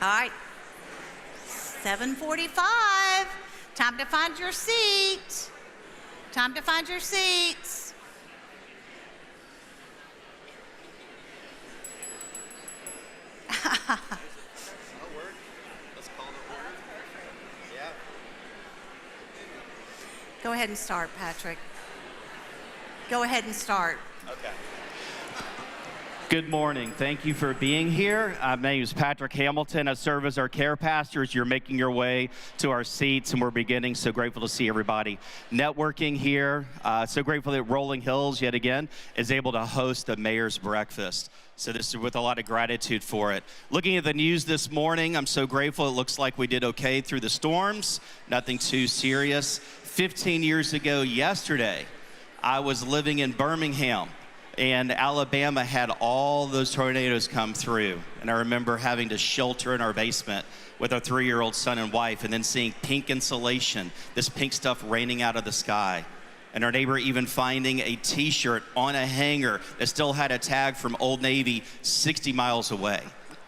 All right, 7:45. Time to find your seat. Time to find your seats. That'll work. Let's call it order. Yeah. Go ahead and start, Patrick. Go ahead and start. Okay. Good morning. Thank you for being here. My name is Patrick Hamilton. I serve as our care pastor as you're making your way to our seats, and we're beginning. So grateful to see everybody networking here. So grateful that Rolling Hills, yet again, is able to host the Mayor's Breakfast. So this is with a lot of gratitude for it. Looking at the news this morning, I'm so grateful. It looks like we did okay through the storms. Nothing too serious. 15 years ago yesterday, I was living in Birmingham, and Alabama had all those tornadoes come through. And I remember having to shelter in our basement with our 3-year-old son and wife, and then seeing pink insulation, this pink stuff raining out of the sky. And our neighbor even finding a t-shirt on a hanger that still had a tag from Old Navy 60 miles away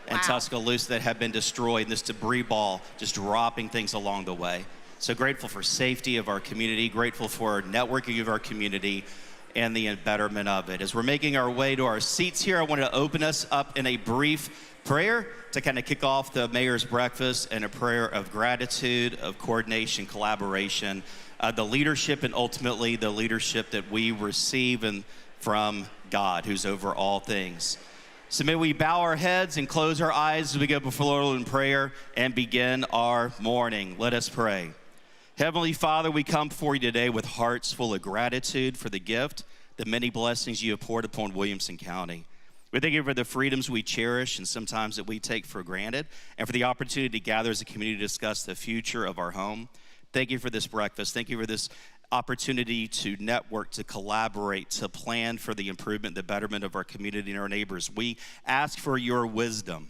in Tuscaloosa that had been destroyed, and this debris ball just dropping things along the way. So grateful for safety of our community, grateful for networking of our community, and the betterment of it. As we're making our way to our seats here, I want to open us up in a brief prayer to kind of kick off the Mayor's Breakfast, and a prayer of gratitude, of coordination, collaboration, the leadership, and ultimately the leadership that we receive from God, who's over all things. So may we bow our heads and close our eyes as we go before the Lord in prayer and begin our morning. Let us pray. Heavenly Father, we come before you today with hearts full of gratitude for the gift, the many blessings you have poured upon Williamson County. We thank you for the freedoms we cherish and sometimes that we take for granted, and for the opportunity to gather as a community to discuss the future of our home. Thank you for this breakfast. Thank you for this opportunity to network, to collaborate, to plan for the improvement, the betterment of our community and our neighbors. We ask for your wisdom.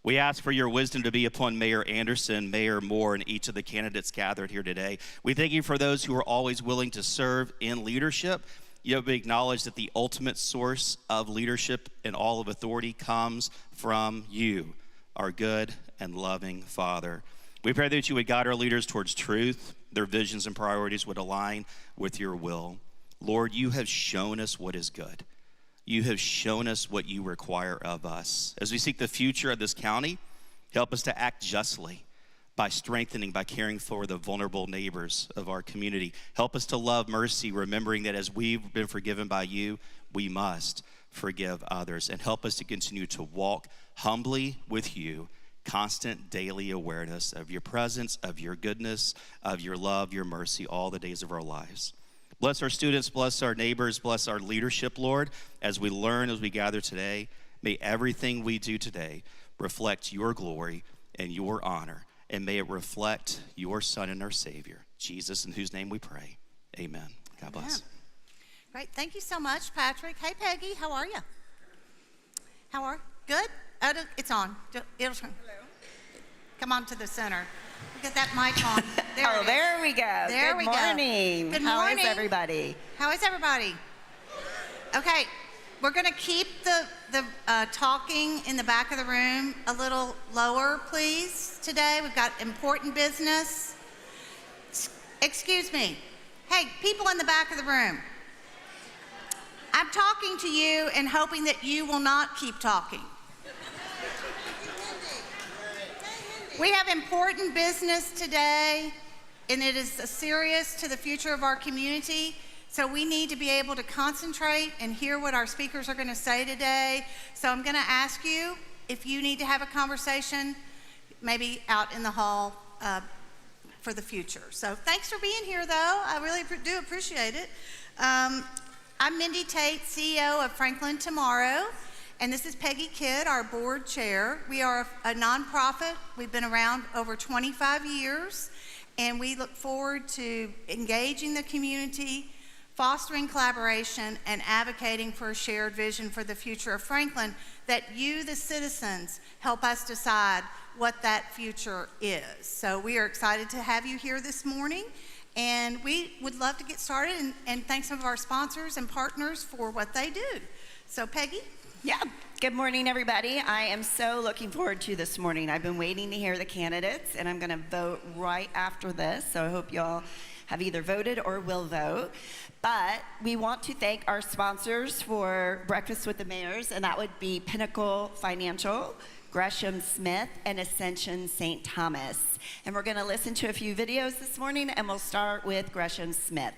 We ask for your wisdom to be upon Mayor Anderson, Mayor Moore, and each of the candidates gathered here today. We thank you for those who are always willing to serve in leadership. You have acknowledged that the ultimate source of leadership and all of authority comes from you, our good and loving Father. We pray that you would guide our leaders towards truth, their visions and priorities would align with your will. Lord, you have shown us what is good. You have shown us what you require of us. As we seek the future of this county, help us to act justly by strengthening, by caring for the vulnerable neighbors of our community. Help us to love mercy, remembering that as we've been forgiven by you, we must forgive others. And help us to continue to walk humbly with you, constant daily awareness of your presence, of your goodness, of your love, your mercy, all the days of our lives. Bless our students, bless our neighbors, bless our leadership, Lord, as we learn, as we gather today. May everything we do today reflect your glory and your honor, and may it reflect your Son and our Savior, Jesus, in whose name we pray. Amen. God bless. Amen. Great. Thank you so much, Patrick. Hey, Peggy, how are you? How are you? Good? Oh, it's on. It'll turn. Hello. Come on to the center. Get that mic on. There we go. There we go. Good morning. Good morning. How is everybody? How is everybody? Okay, we're going to keep the talking in the back of the room a little lower, please, today. We've got important business. Excuse me. Hey, people in the back of the room. I'm talking to you and hoping that you will not keep talking. We have important business today, and it is serious to the future of our community. So we need to be able to concentrate and hear what our speakers are going to say today. So I'm going to ask you, if you need to have a conversation, maybe out in the hall for the future. So thanks for being here, though. I really do appreciate it. I'm Mindy Tate, CEO of Franklin Tomorrow. And this is Peggy Kidd, our board chair. We are a nonprofit. We've been around over 25 years, and we look forward to engaging the community, fostering collaboration, and advocating for a shared vision for the future of Franklin, that you, the citizens, help us decide what that future is. So we are excited to have you here this morning, and we would love to get started and thank some of our sponsors and partners for what they do. So Peggy? Yeah, Good morning, everybody. I am so looking forward to this morning. I've been waiting to hear the candidates, and I'm going to vote right after this. So I hope y'all have either voted or will vote. But we want to thank our sponsors for Breakfast with the Mayors, and that would be Pinnacle Financial, Gresham Smith, and Ascension St. Thomas. And we're going to listen to a few videos this morning, and we'll start with Gresham Smith.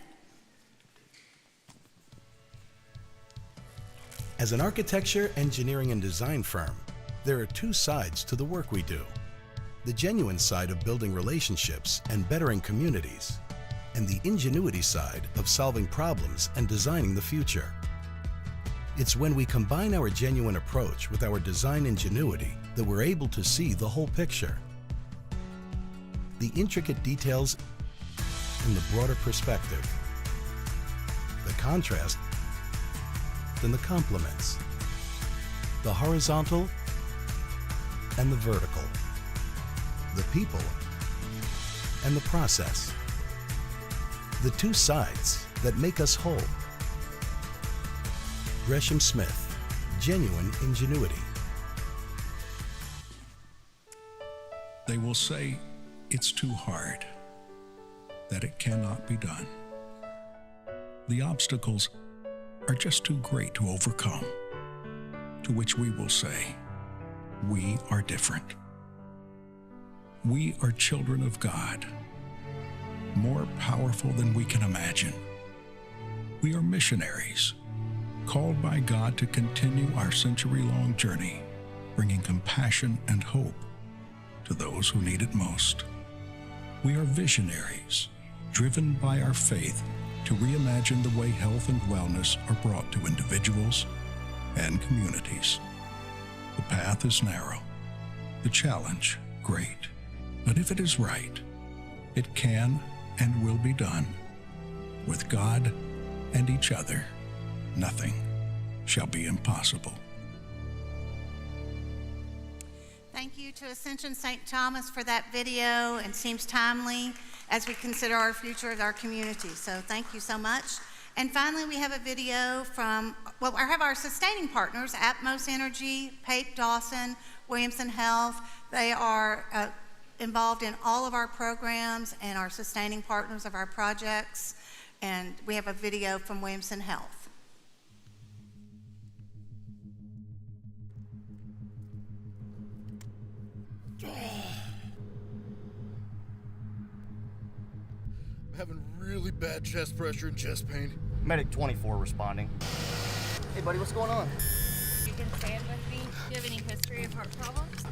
As an architecture, engineering, and design firm, there are two sides to the work we do. The genuine side of building relationships and bettering communities, and the ingenuity side of solving problems and designing the future. It's when we combine our genuine approach with our design ingenuity that we're able to see the whole picture. The intricate details and the broader perspective. The contrast and the complements. The horizontal and the vertical. The people and the process. The two sides that make us whole. Gresham Smith, genuine ingenuity. They will say it's too hard, that it cannot be done. The obstacles are just too great to overcome, to which we will say, we are different. We are children of God, more powerful than we can imagine. We are missionaries, called by God to continue our century-long journey, bringing compassion and hope to those who need it most. We are visionaries, driven by our faith to reimagine the way health and wellness are brought to individuals and communities. The path is narrow, the challenge great, but if it is right, it can and will be done. With God and each other, nothing shall be impossible. Thank you to Ascension St. Thomas for that video, and seems timely as we consider our future of our community. So thank you so much. And finally, we have a video from, well, I have our sustaining partners, Atmos Energy, Pape Dawson, Williamson Health. They are involved in all of our programs and are sustaining partners of our projects. And we have a video from Williamson Health. Having really bad chest pressure and chest pain. Medic 24 responding. Hey buddy, what's going on? You can stand with me. Do you have any history of heart problems?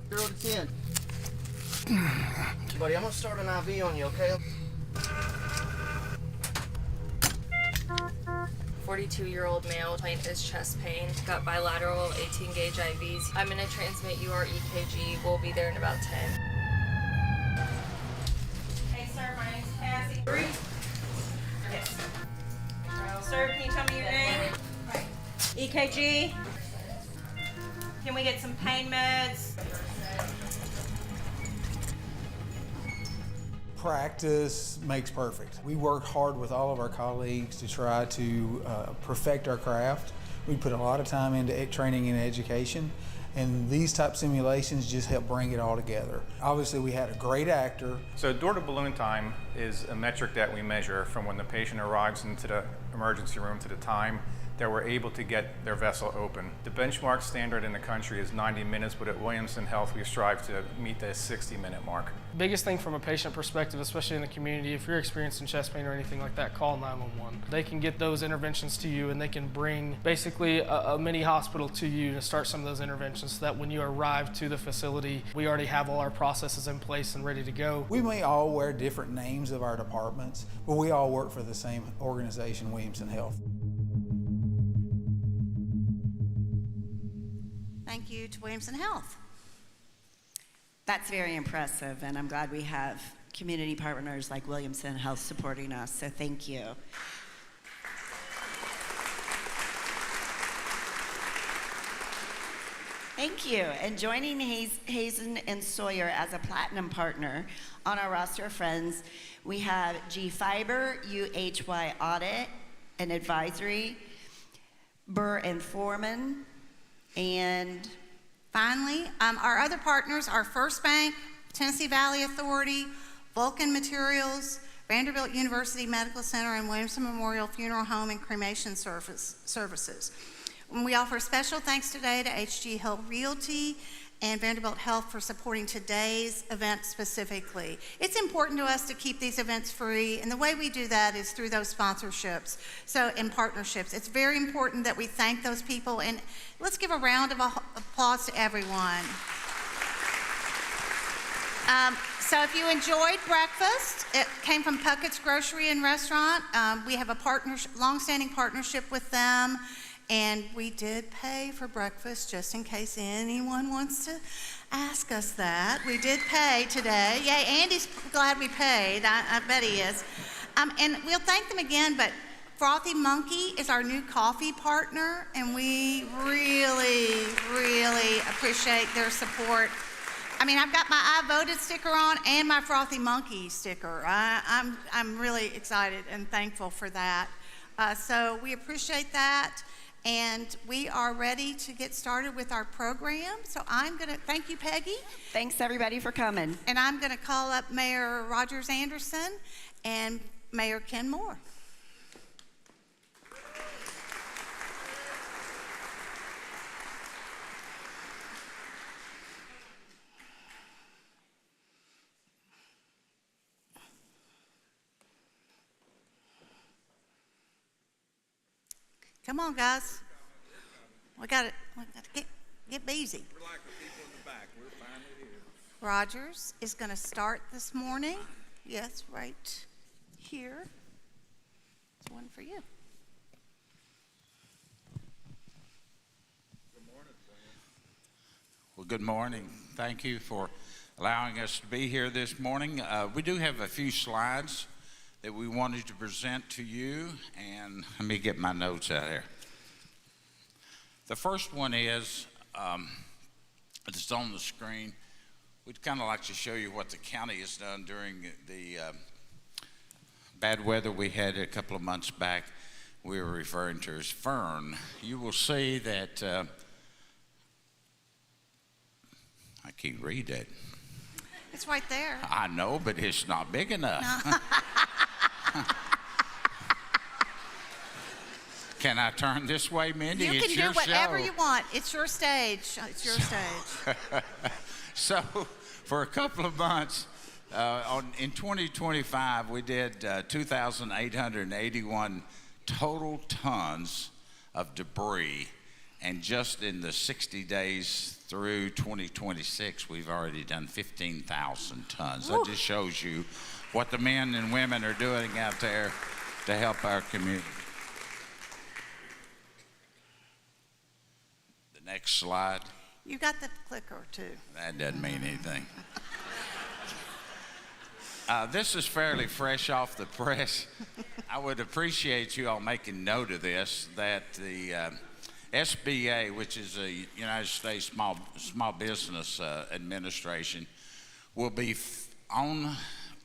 0 to 10. Buddy, I'm gonna start an IV on you, okay? 42-year-old male, complaint is chest pain. Got bilateral 18-gauge IVs. I'm gonna transmit you our EKG. We'll be there in about 10. Hey, sir, my name's Cassie. Yes. Sir, can you tell me your name? EKG. Can we get some pain meds? Practice makes perfect. We worked hard with all of our colleagues to try to perfect our craft. We put a lot of time into training and education, and these type simulations just help bring it all together. Obviously, we had a great actor. So door to balloon time is a metric that we measure from when the patient arrives into the emergency room to the time that we're able to get their vessel open. The benchmark standard in the country is 90 minutes, but at Williamson Health, we strive to meet the 60-minute mark. Biggest thing from a patient perspective, especially in the community, if you're experiencing chest pain or anything like that, call 911. They can get those interventions to you, and they can bring basically a mini hospital to you to start some of those interventions so that when you arrive to the facility, we already have all our processes in place and ready to go. We may all wear different names of our departments, but we all work for the same organization, Williamson Health. Thank you to Williamson Health. That's very impressive, and I'm glad we have community partners like Williamson Health supporting us, so thank you. Thank you. And joining Hazen and Sawyer as a platinum partner on our roster of friends, we have G Fiber, UHY Audit and Advisory, Burr and Foreman, and finally, our other partners are First Bank, Tennessee Valley Authority, Vulcan Materials, Vanderbilt University Medical Center, and Williamson Memorial Funeral Home and Cremation Services. And we offer special thanks today to HG Hill Realty and Vanderbilt Health for supporting today's event specifically. It's important to us to keep these events free, and the way we do that is through those sponsorships, and partnerships. It's very important that we thank those people, and let's give a round of applause to everyone. So if you enjoyed breakfast, it came from Puckett's Grocery and Restaurant. We have a long-standing partnership with them. And we did pay for breakfast, just in case anyone wants to ask us that. We did pay today. Yay, Andy's glad we paid. I bet he is. And we'll thank them again, but Frothy Monkey is our new coffee partner, and we really, really appreciate their support. I mean, I've got my I voted sticker on and my Frothy Monkey sticker. I'm really excited and thankful for that. So we appreciate that. And we are ready to get started with our program. So I'm going to thank you, Peggy. Thanks, everybody, for coming. And I'm going to call up Mayor Rogers Anderson and Mayor Ken Moore. Come on, guys. We got to get busy. We're like the people in the back. We're finally here. Rogers is going to start this morning. Yes, right here. There's one for you. Good morning, Sam. Well, good morning. Thank you for allowing us to be here this morning. We do have a few slides that we wanted to present to you, and let me get my notes out here. The first one is, it's on the screen. We'd kind of like to show you what the county has done during the bad weather we had a couple of months back. We were referring to as Fern. You will see that, I can't read that. It's right there. I know, but it's not big enough. No. Can I turn this way, Mindy? You can do whatever you want. It's your stage. It's your stage. So, for a couple of months, in 2025, we did 2,881 total tons of debris. And just in the 60 days through 2026, we've already done 15,000 tons. That just shows you what the men and women are doing out there to help our community. The next slide. You got the clicker too. That doesn't mean anything. This is fairly fresh off the press. I would appreciate you all making note of this, that the SBA, which is the United States Small Business Administration, will be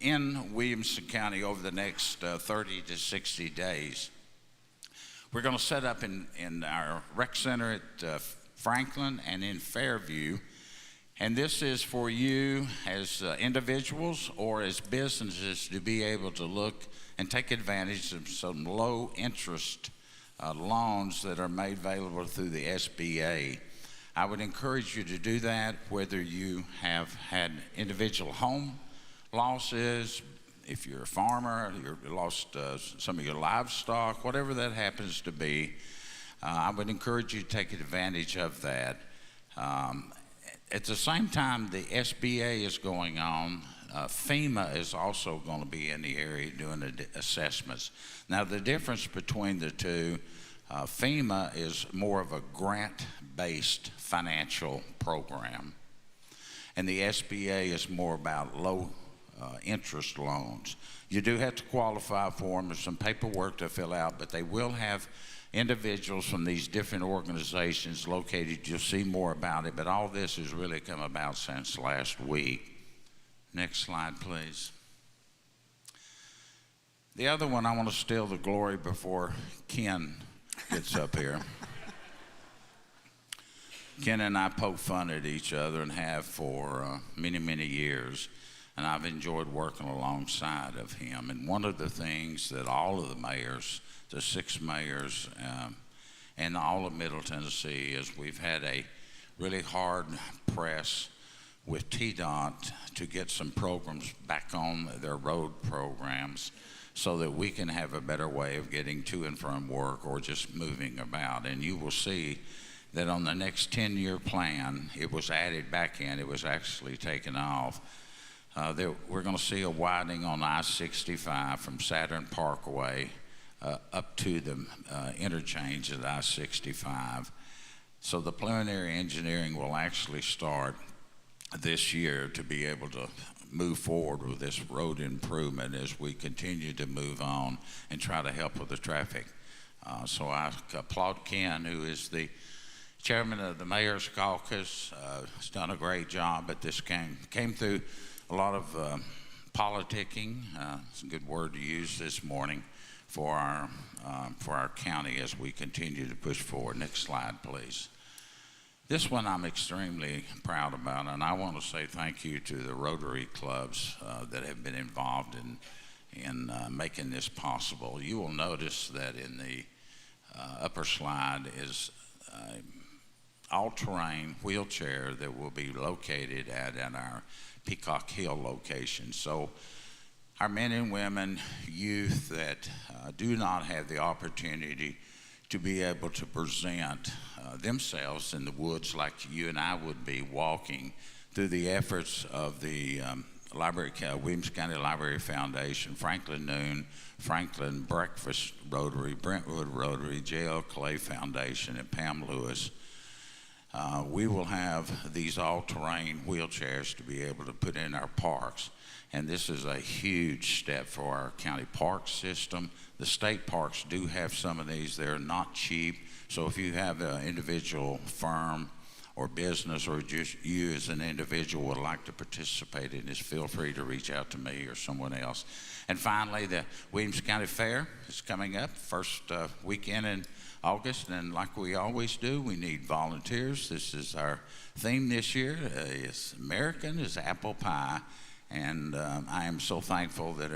in Williamson County over the next 30 to 60 days. We're going to set up in our rec center at Franklin and in Fairview, and this is for you as individuals or as businesses to be able to look and take advantage of some low interest loans that are made available through the SBA. I would encourage you to do that, whether you have had individual home losses, if you're a farmer, you lost some of your livestock, whatever that happens to be. I would encourage you to take advantage of that. At the same time the SBA is going on, FEMA is also going to be in the area doing the assessments. Now, the difference between the two, FEMA is more of a grant-based financial program, and the SBA is more about low interest loans. You do have to qualify for them. There's some paperwork to fill out, but they will have individuals from these different organizations located. You'll see more about it, but all this has really come about since last week. Next slide, please. The other one, I want to steal the glory before Ken gets up here. Ken and I poke fun at each other and have for many, many years. And I've enjoyed working alongside of him. And one of the things that all of the mayors, the 6 mayors, and all of Middle Tennessee, is we've had a really hard press with TDOT to get some programs back on their road programs so that we can have a better way of getting to and from work or just moving about. And you will see that on the next 10-year plan, it was added back in, it was actually taken off. We're going to see a widening on I-65 from Saturn Parkway up to the interchange at I-65. So the preliminary engineering will actually start this year to be able to move forward with this road improvement as we continue to move on and try to help with the traffic. So I applaud Ken, who is the chairman of the Mayor's Caucus. Has done a great job, but this came through a lot of politicking. It's a good word to use this morning for our county as we continue to push forward. Next slide, please. This one I'm extremely proud about, and I want to say thank you to the Rotary clubs that have been involved in making this possible. You will notice that in the upper slide is all-terrain wheelchair that will be located at our Peacock Hill location. So our men and women, youth that do not have the opportunity to be able to present themselves in the woods like you and I would be walking, through the efforts of the Williams County Library Foundation, Franklin Noon, Franklin Breakfast Rotary, Brentwood Rotary, J.L. Clay Foundation, and Pam Lewis. We will have these all-terrain wheelchairs to be able to put in our parks. And this is a huge step for our county park system. The state parks do have some of these. They're not cheap. So if you have an individual firm or business, or just you as an individual would like to participate in this, feel free to reach out to me or someone else. And finally, the Williams County Fair is coming up, first weekend in August, and like we always do, we need volunteers. This is our theme this year. It's American is apple pie, and I am so thankful that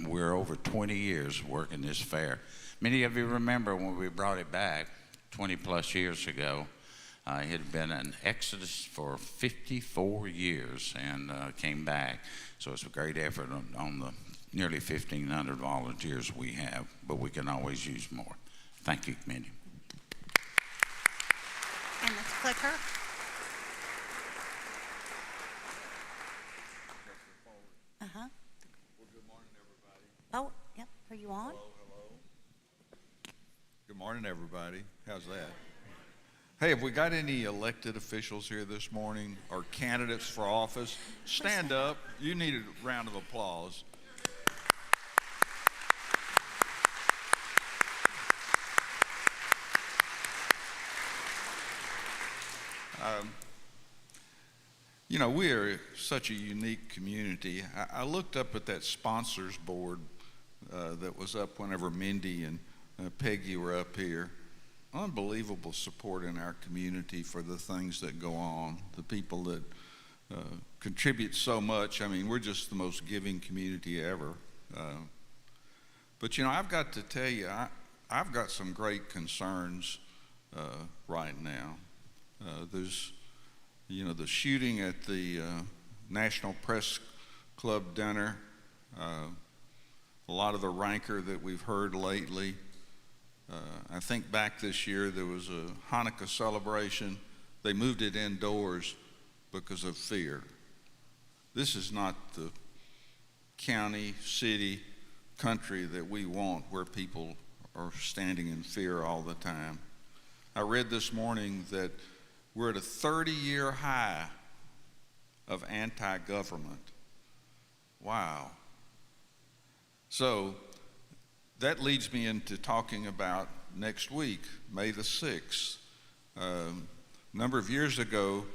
we're over 20 years working this fair. Many of you remember when we brought it back 20 plus years ago. It had been an exodus for 54 years and came back. So it's a great effort on the nearly 1,500 volunteers we have, but we can always use more. Thank you, committee. And this clicker. Uh-huh. Well, good morning, everybody. Oh, yep. Are you on? Hello. Good morning, everybody. How's that? Hey, have we got any elected officials here this morning or candidates for office? Stand up. You need a round of applause. You know, we are such a unique community. I looked up at that sponsors board that was up whenever Mindy and Peggy were up here. Unbelievable support in our community for the things that go on, the people that contribute so much. I mean, we're just the most giving community ever. But, you know, I've got to tell you, I've got some great concerns right now. There's, you know, the shooting at the National Press Club dinner, a lot of the rancor that we've heard lately. I think back this year there was a Hanukkah celebration. They moved it indoors because of fear. This is not the county, city, country that we want, where people are standing in fear all the time. I read this morning that we're at a 30-year high of anti-government. Wow. So that leads me into talking about next week, May the 6th. A number of years ago,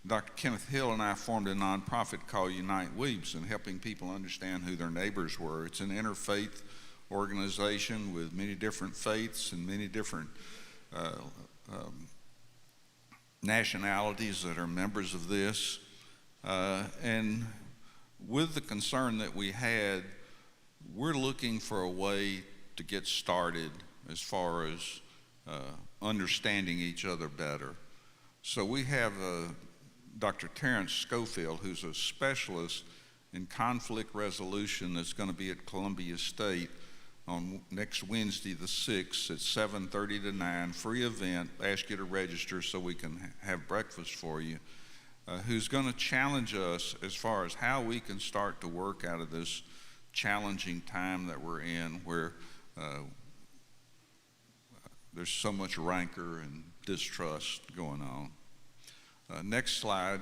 Dr. Kenneth Hill and I formed a nonprofit called Unite Williamson, helping people understand who their neighbors were. It's an interfaith organization with many different faiths and many different nationalities that are members of this. And with the concern that we had, we're looking for a way to get started as far as understanding each other better. So we have Dr. Terrence Schofield, who's a specialist in conflict resolution, that's going to be at Columbia State on next Wednesday the 6th at 7:30 to 9, free event. Ask you to register so we can have breakfast for you. Who's going to challenge us as far as how we can start to work out of this challenging time that we're in, where there's so much rancor and distrust going on. Next slide.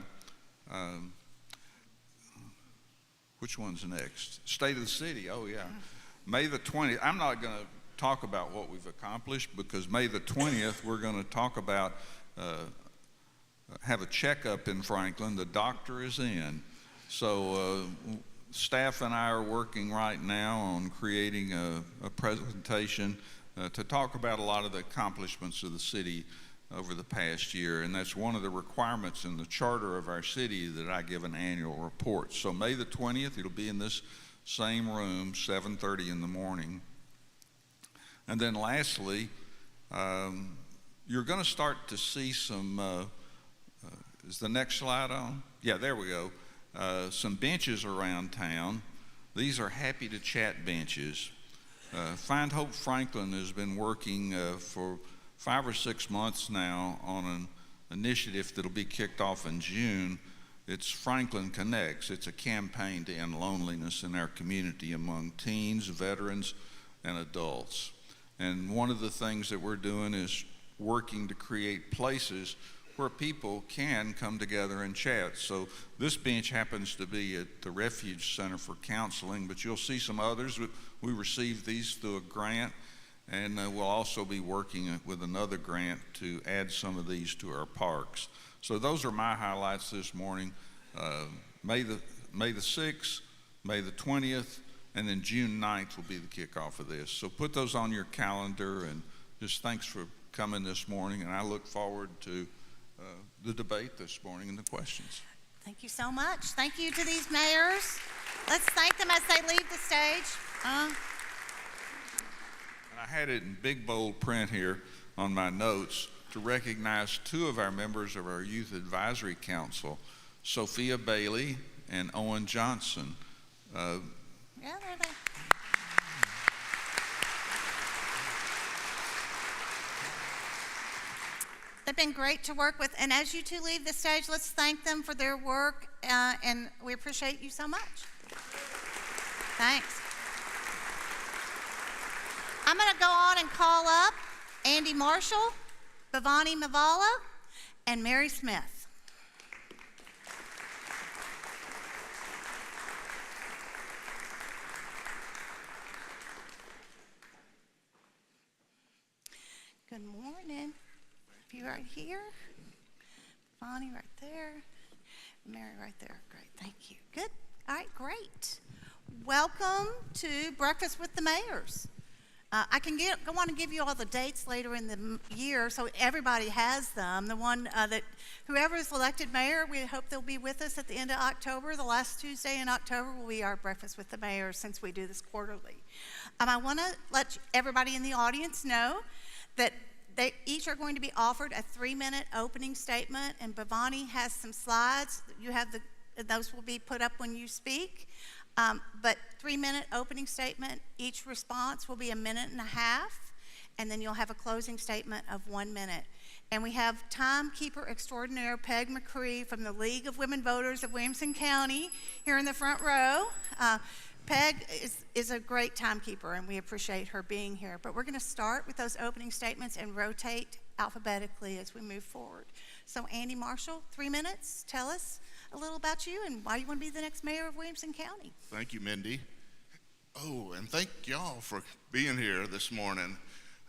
Which one's next? State of the City. Oh, yeah. May the 20th. I'm not going to talk about what we've accomplished, because May the 20th, we're going to talk about have a checkup in Franklin. The doctor is in. So staff and I are working right now on creating a presentation to talk about a lot of the accomplishments of the city over the past year, and that's one of the requirements in the charter of our city, that I give an annual report. So May the 20th, it'll be in this same room, 7:30 in the morning. And then lastly, you're going to start to see some, is the next slide on? Yeah, there we go. Some benches around town. These are happy to chat benches. Find Hope Franklin has been working for 5 or 6 months now on an initiative that'll be kicked off in June. It's Franklin Connects. It's a campaign to end loneliness in our community among teens, veterans, and adults. And one of the things that we're doing is working to create places where people can come together and chat. So this bench happens to be at the Refuge Center for Counseling, but you'll see some others. We received these through a grant, and we'll also be working with another grant to add some of these to our parks. So those are my highlights this morning. May the 6th, May the 20th, and then June 9th will be the kickoff of this. So put those on your calendar, and just thanks for coming this morning, and I look forward to the debate this morning and the questions. Thank you so much. Thank you to these mayors. Let's thank them as they leave the stage. And I had it in big bold print here on my notes to recognize 2 of our members of our Youth Advisory Council, Sophia Bailey and Owen Johnson. Yeah, there they are. They've been great to work with, and as you two leave the stage, let's thank them for their work, and we appreciate you so much. Thanks. I'm going to go on and call up Andy Marshall, Bhavani Mavala, and Mary Smith. Good morning. You right here, Bonnie right there, Mary right there. Great, thank you. Good. All right, great. Welcome to Breakfast with the Mayors. I can go on and give you all the dates later in the year, so everybody has them. The one that whoever is elected mayor, we hope they'll be with us at the end of October. The last Tuesday in October will be our Breakfast with the Mayors, since we do this quarterly. I want to let everybody in the audience know that they each are going to be offered a 3-minute opening statement, and Bhavani has some slides. You have those will be put up when you speak. But 3-minute opening statement, each response will be 1.5 minutes, and then you'll have a closing statement of 1 minute. And we have timekeeper extraordinaire Peg McCree from the League of Women Voters of Williamson County here in the front row. Peg is a great timekeeper, and we appreciate her being here. But we're going to start with those opening statements and rotate alphabetically as we move forward. So Andy Marshall, 3 minutes. Tell us a little about you and why you want to be the next mayor of Williamson County. Thank you, Mindy. Oh, and thank y'all for being here this morning.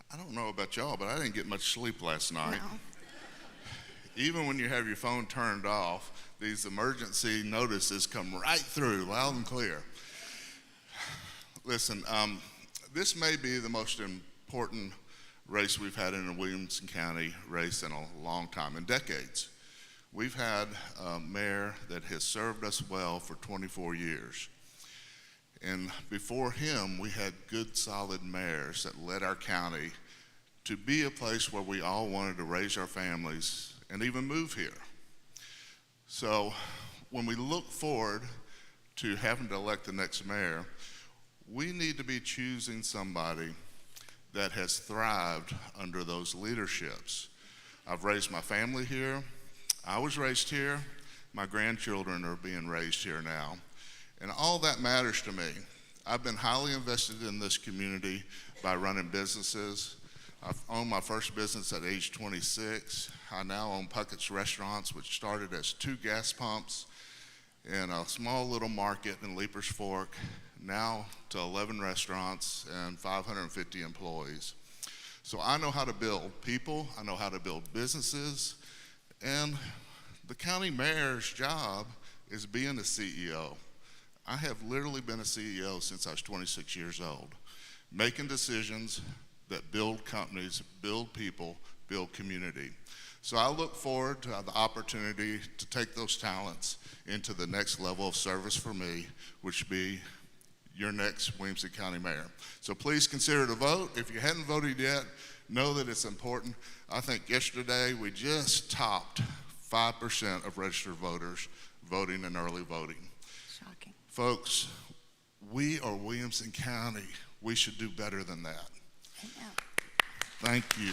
I don't know about y'all, but I didn't get much sleep last night. No. Even when you have your phone turned off, these emergency notices come right through, loud and clear. Listen, this may be the most important race we've had in the Williamson County race in a long time, in decades. We've had a mayor that has served us well for 24 years. And before him, we had good, solid mayors that led our county to be a place where we all wanted to raise our families and even move here. So when we look forward to having to elect the next mayor, we need to be choosing somebody that has thrived under those leaderships. I've raised my family here. I was raised here. My grandchildren are being raised here now. And all that matters to me. I've been highly invested in this community by running businesses. I've owned my first business at age 26. I now own Puckett's Restaurants, which started as 2 gas pumps in a small little market in Leapers Fork, now to 11 restaurants and 550 employees. So I know how to build people, I know how to build businesses, and the county mayor's job is being a CEO. I have literally been a CEO since I was 26 years old, making decisions that build companies, build people, build community. So I look forward to the opportunity to take those talents into the next level of service for me, which be your next Williamson County mayor. So please consider the vote. If you hadn't voted yet, know that it's important. I think yesterday we just topped 5% of registered voters voting in early voting. Shocking. Folks, we are Williamson County. We should do better than that. Amen. Thank you.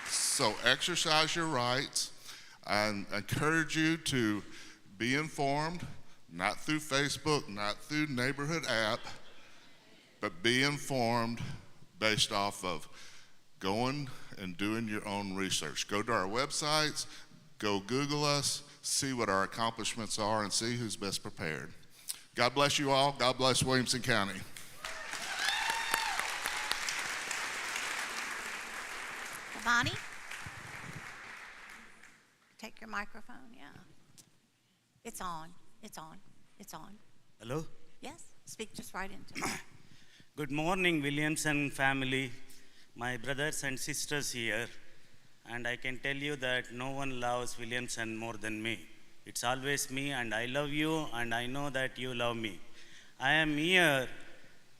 So exercise your rights. I encourage you to be informed, not through Facebook, not through neighborhood app, but be informed based off of going and doing your own research. Go to our websites, go Google us, see what our accomplishments are, and see who's best prepared. God bless you all. God bless Williamson County. Bonnie? Take your microphone, yeah. It's on, it's on, it's on. Hello? Yes, speak just right into it. Good morning, Williamson family, my brothers and sisters here. And I can tell you that no one loves Williamson more than me. It's always me, and I love you, and I know that you love me. I am here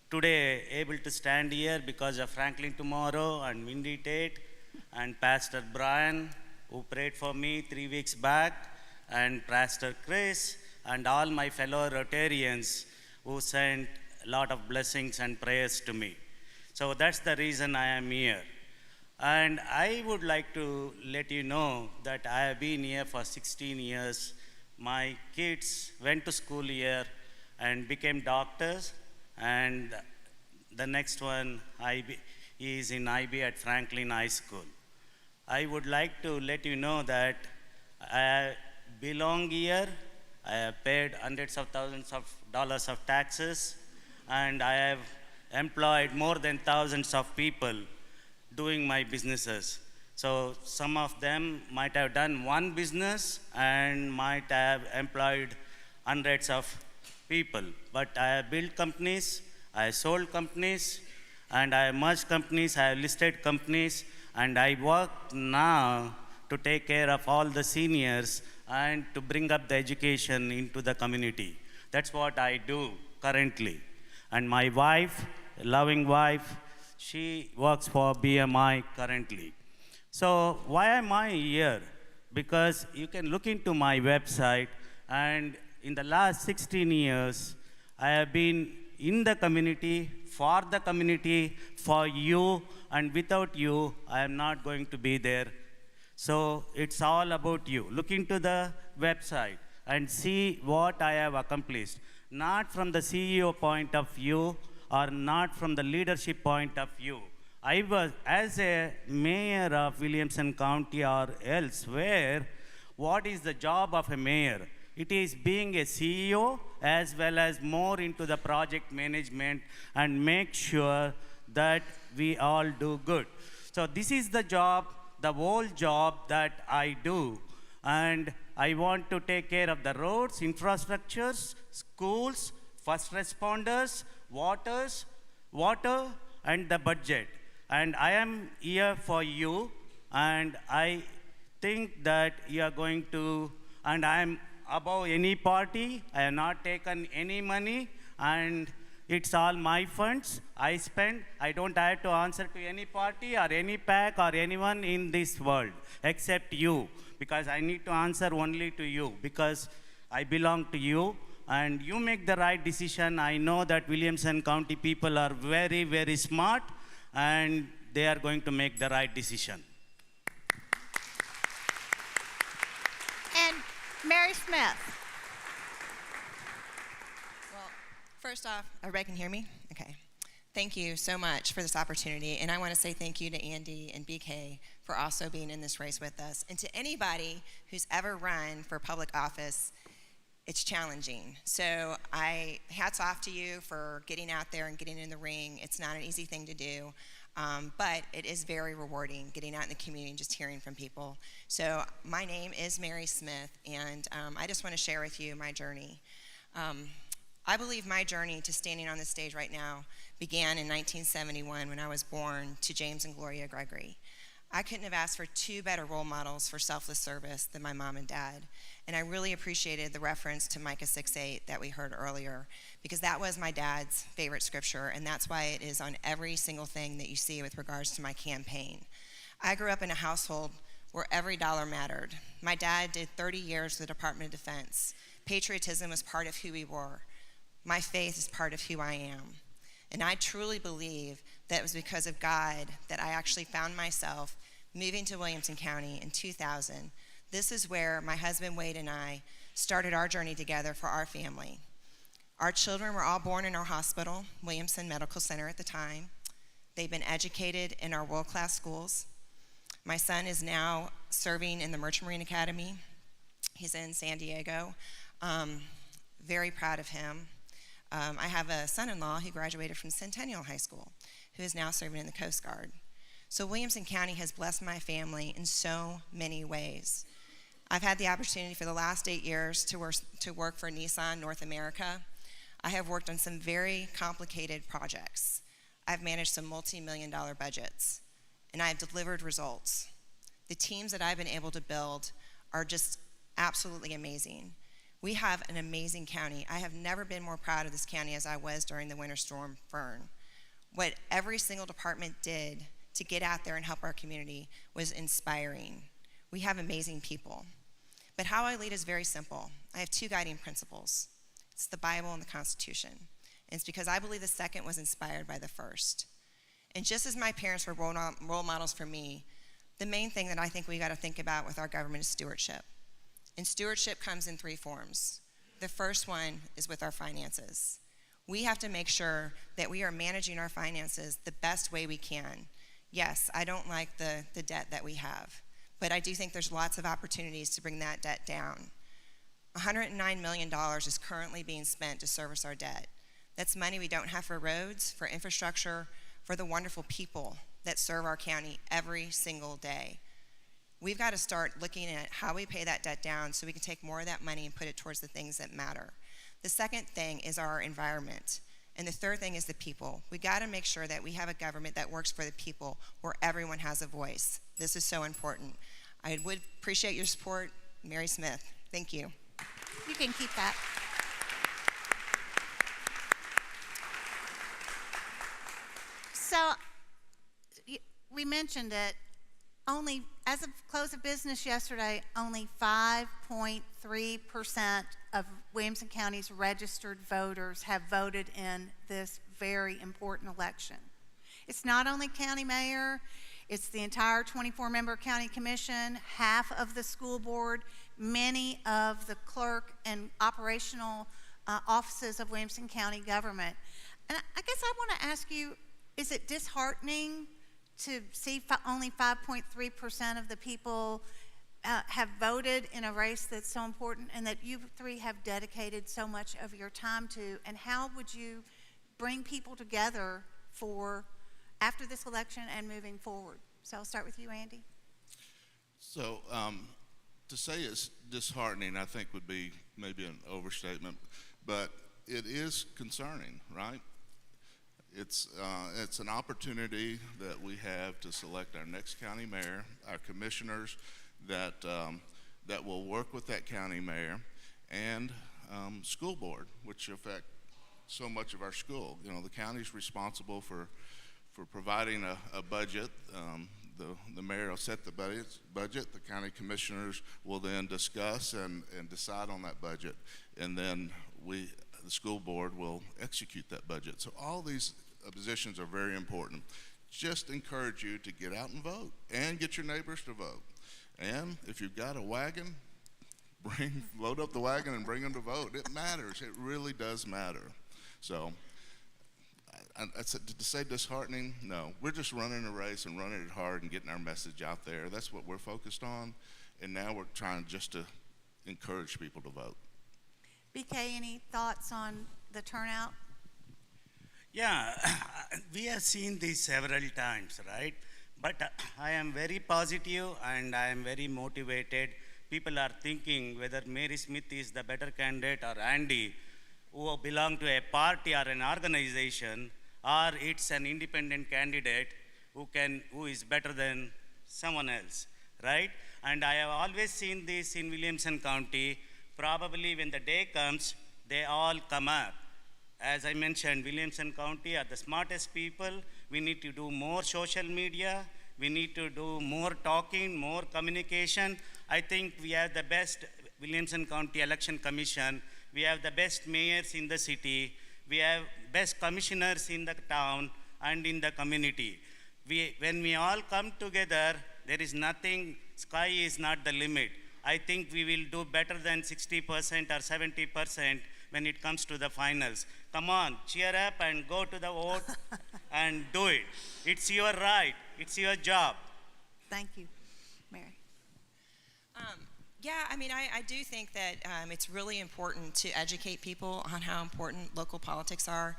today, able to stand here because of Franklin Tomorrow and Windy Tate and Pastor Brian, who prayed for me 3 weeks back, and Pastor Chris, and all my fellow Rotarians who sent a lot of blessings and prayers to me. So that's the reason I am here. And I would like to let you know that I have been here for 16 years. My kids went to school here and became doctors, and the next one is in IB at Franklin High School. I would like to let you know that I belong here. I have paid hundreds of thousands of dollars of taxes, and I have employed more than thousands of people doing my businesses. So some of them might have done one business and might have employed hundreds of people. But I have built companies, I have sold companies, and I have merged companies, I have listed companies, and I work now to take care of all the seniors and to bring up the education into the community. That's what I do currently. And my wife, a loving wife, she works for BMI currently. So why am I here? Because you can look into my website, and in the last 16 years, I have been in the community, for the community, for you, and without you, I am not going to be there. So it's all about you. Look into the website and see what I have accomplished, not from the CEO point of view, or not from the leadership point of view. I was, as a mayor of Williamson County or elsewhere, what is the job of a mayor? It is being a CEO as well as more into the project management and make sure that we all do good. So this is the job, the whole job that I do. And I want to take care of the roads, infrastructures, schools, first responders, water, and the budget. And I am here for you, and I think that you are going to, and I am above any party. I have not taken any money, and it's all my funds I spend. I don't have to answer to any party or any PAC or anyone in this world except you, because I need to answer only to you, because I belong to you, and you make the right decision. I know that Williamson County people are very, very smart, and they are going to make the right decision. And Mary Smith. Well, first off, everybody can hear me? Okay. Thank you so much for this opportunity. And I want to say thank you to Andy and BK for also being in this race with us. And to anybody who's ever run for public office, it's challenging. So hats off to you for getting out there and getting in the ring. It's not an easy thing to do. But it is very rewarding getting out in the community and just hearing from people. So my name is Mary Smith, and I just want to share with you my journey. I believe my journey to standing on this stage right now began in 1971 when I was born to James and Gloria Gregory. I couldn't have asked for two better role models for selfless service than my mom and dad. And I really appreciated the reference to Micah 6:8 that we heard earlier, because that was my dad's favorite scripture, and that's why it is on every single thing that you see with regards to my campaign. I grew up in a household where every dollar mattered. My dad did 30 years for the Department of Defense. Patriotism was part of who we were. My faith is part of who I am. And I truly believe that it was because of God that I actually found myself moving to Williamson County in 2000. This is where my husband Wade and I started our journey together for our family. Our children were all born in our hospital, Williamson Medical Center at the time. They've been educated in our world-class schools. My son is now serving in the Merchant Marine Academy. He's in San Diego. Very proud of him. I have a son-in-law who graduated from Centennial High School, who is now serving in the Coast Guard. So Williamson County has blessed my family in so many ways. I've had the opportunity for the last 8 years to work for Nissan North America. I have worked on some very complicated projects. I've managed some multi-million-dollar budgets, and I've delivered results. The teams that I've been able to build are just absolutely amazing. We have an amazing county. I have never been more proud of this county as I was during the Winter Storm Fern. What every single department did to get out there and help our community was inspiring. We have amazing people. But how I lead is very simple. I have two guiding principles. It's the Bible and the Constitution. And it's because I believe the second was inspired by the first. And just as my parents were role models for me, the main thing that I think we got to think about with our government is stewardship. And stewardship comes in three forms. The first one is with our finances. We have to make sure that we are managing our finances the best way we can. Yes, I don't like the debt that we have, but I do think there's lots of opportunities to bring that debt down. $109 million is currently being spent to service our debt. That's money we don't have for roads, for infrastructure, for the wonderful people that serve our county every single day. We've got to start looking at how we pay that debt down so we can take more of that money and put it towards the things that matter. The second thing is our environment. And the third thing is the people. We got to make sure that we have a government that works for the people, where everyone has a voice. This is so important. I would appreciate your support. Mary Smith, thank you. You can keep that. So we mentioned it. Only, as of close of business yesterday, only 5.3% of Williamson County's registered voters have voted in this very important election. It's not only county mayor, it's the entire 24-member county commission, half of the school board, many of the clerk and operational offices of Williamson County government. And I guess I want to ask you, is it disheartening to see only 5.3% of the people have voted in a race that's so important, and that you three have dedicated so much of your time to? And how would you bring people together for after this election and moving forward? So I'll start with you, Andy. So to say it's disheartening, I think would be maybe an overstatement, but it is concerning, right? It's an opportunity that we have to select our next county mayor, our commissioners that will work with that county mayor, and school board, which affect so much of our school. You know, the county's responsible for providing a budget. The mayor will set the budget. The county commissioners will then discuss and decide on that budget, and then the school board will execute that budget. So all these positions are very important. Just encourage you to get out and vote and get your neighbors to vote. And if you've got a wagon, load up the wagon and bring them to vote. It matters. It really does matter. So to say disheartening, no. We're just running a race and running it hard and getting our message out there. That's what we're focused on. And now we're trying just to encourage people to vote. BK, any thoughts on the turnout? Yeah, we have seen this several times, right? But I am very positive and I am very motivated. People are thinking whether Mary Smith is the better candidate or Andy, who belong to a party or an organization, or it's an independent candidate who is better than someone else, right? And I have always seen this in Williamson County. Probably when the day comes, they all come up. As I mentioned, Williamson County are the smartest people. We need to do more social media. We need to do more talking, more communication. I think we have the best Williamson County Election Commission. We have the best mayors in the city. We have best commissioners in the town and in the community. When we all come together, there is nothing, sky is not the limit. I think we will do better than 60% or 70% when it comes to the finals. Come on, cheer up and go to the vote and do it. It's your right, it's your job. Thank you. Mary. Yeah, I mean, I do think that it's really important to educate people on how important local politics are.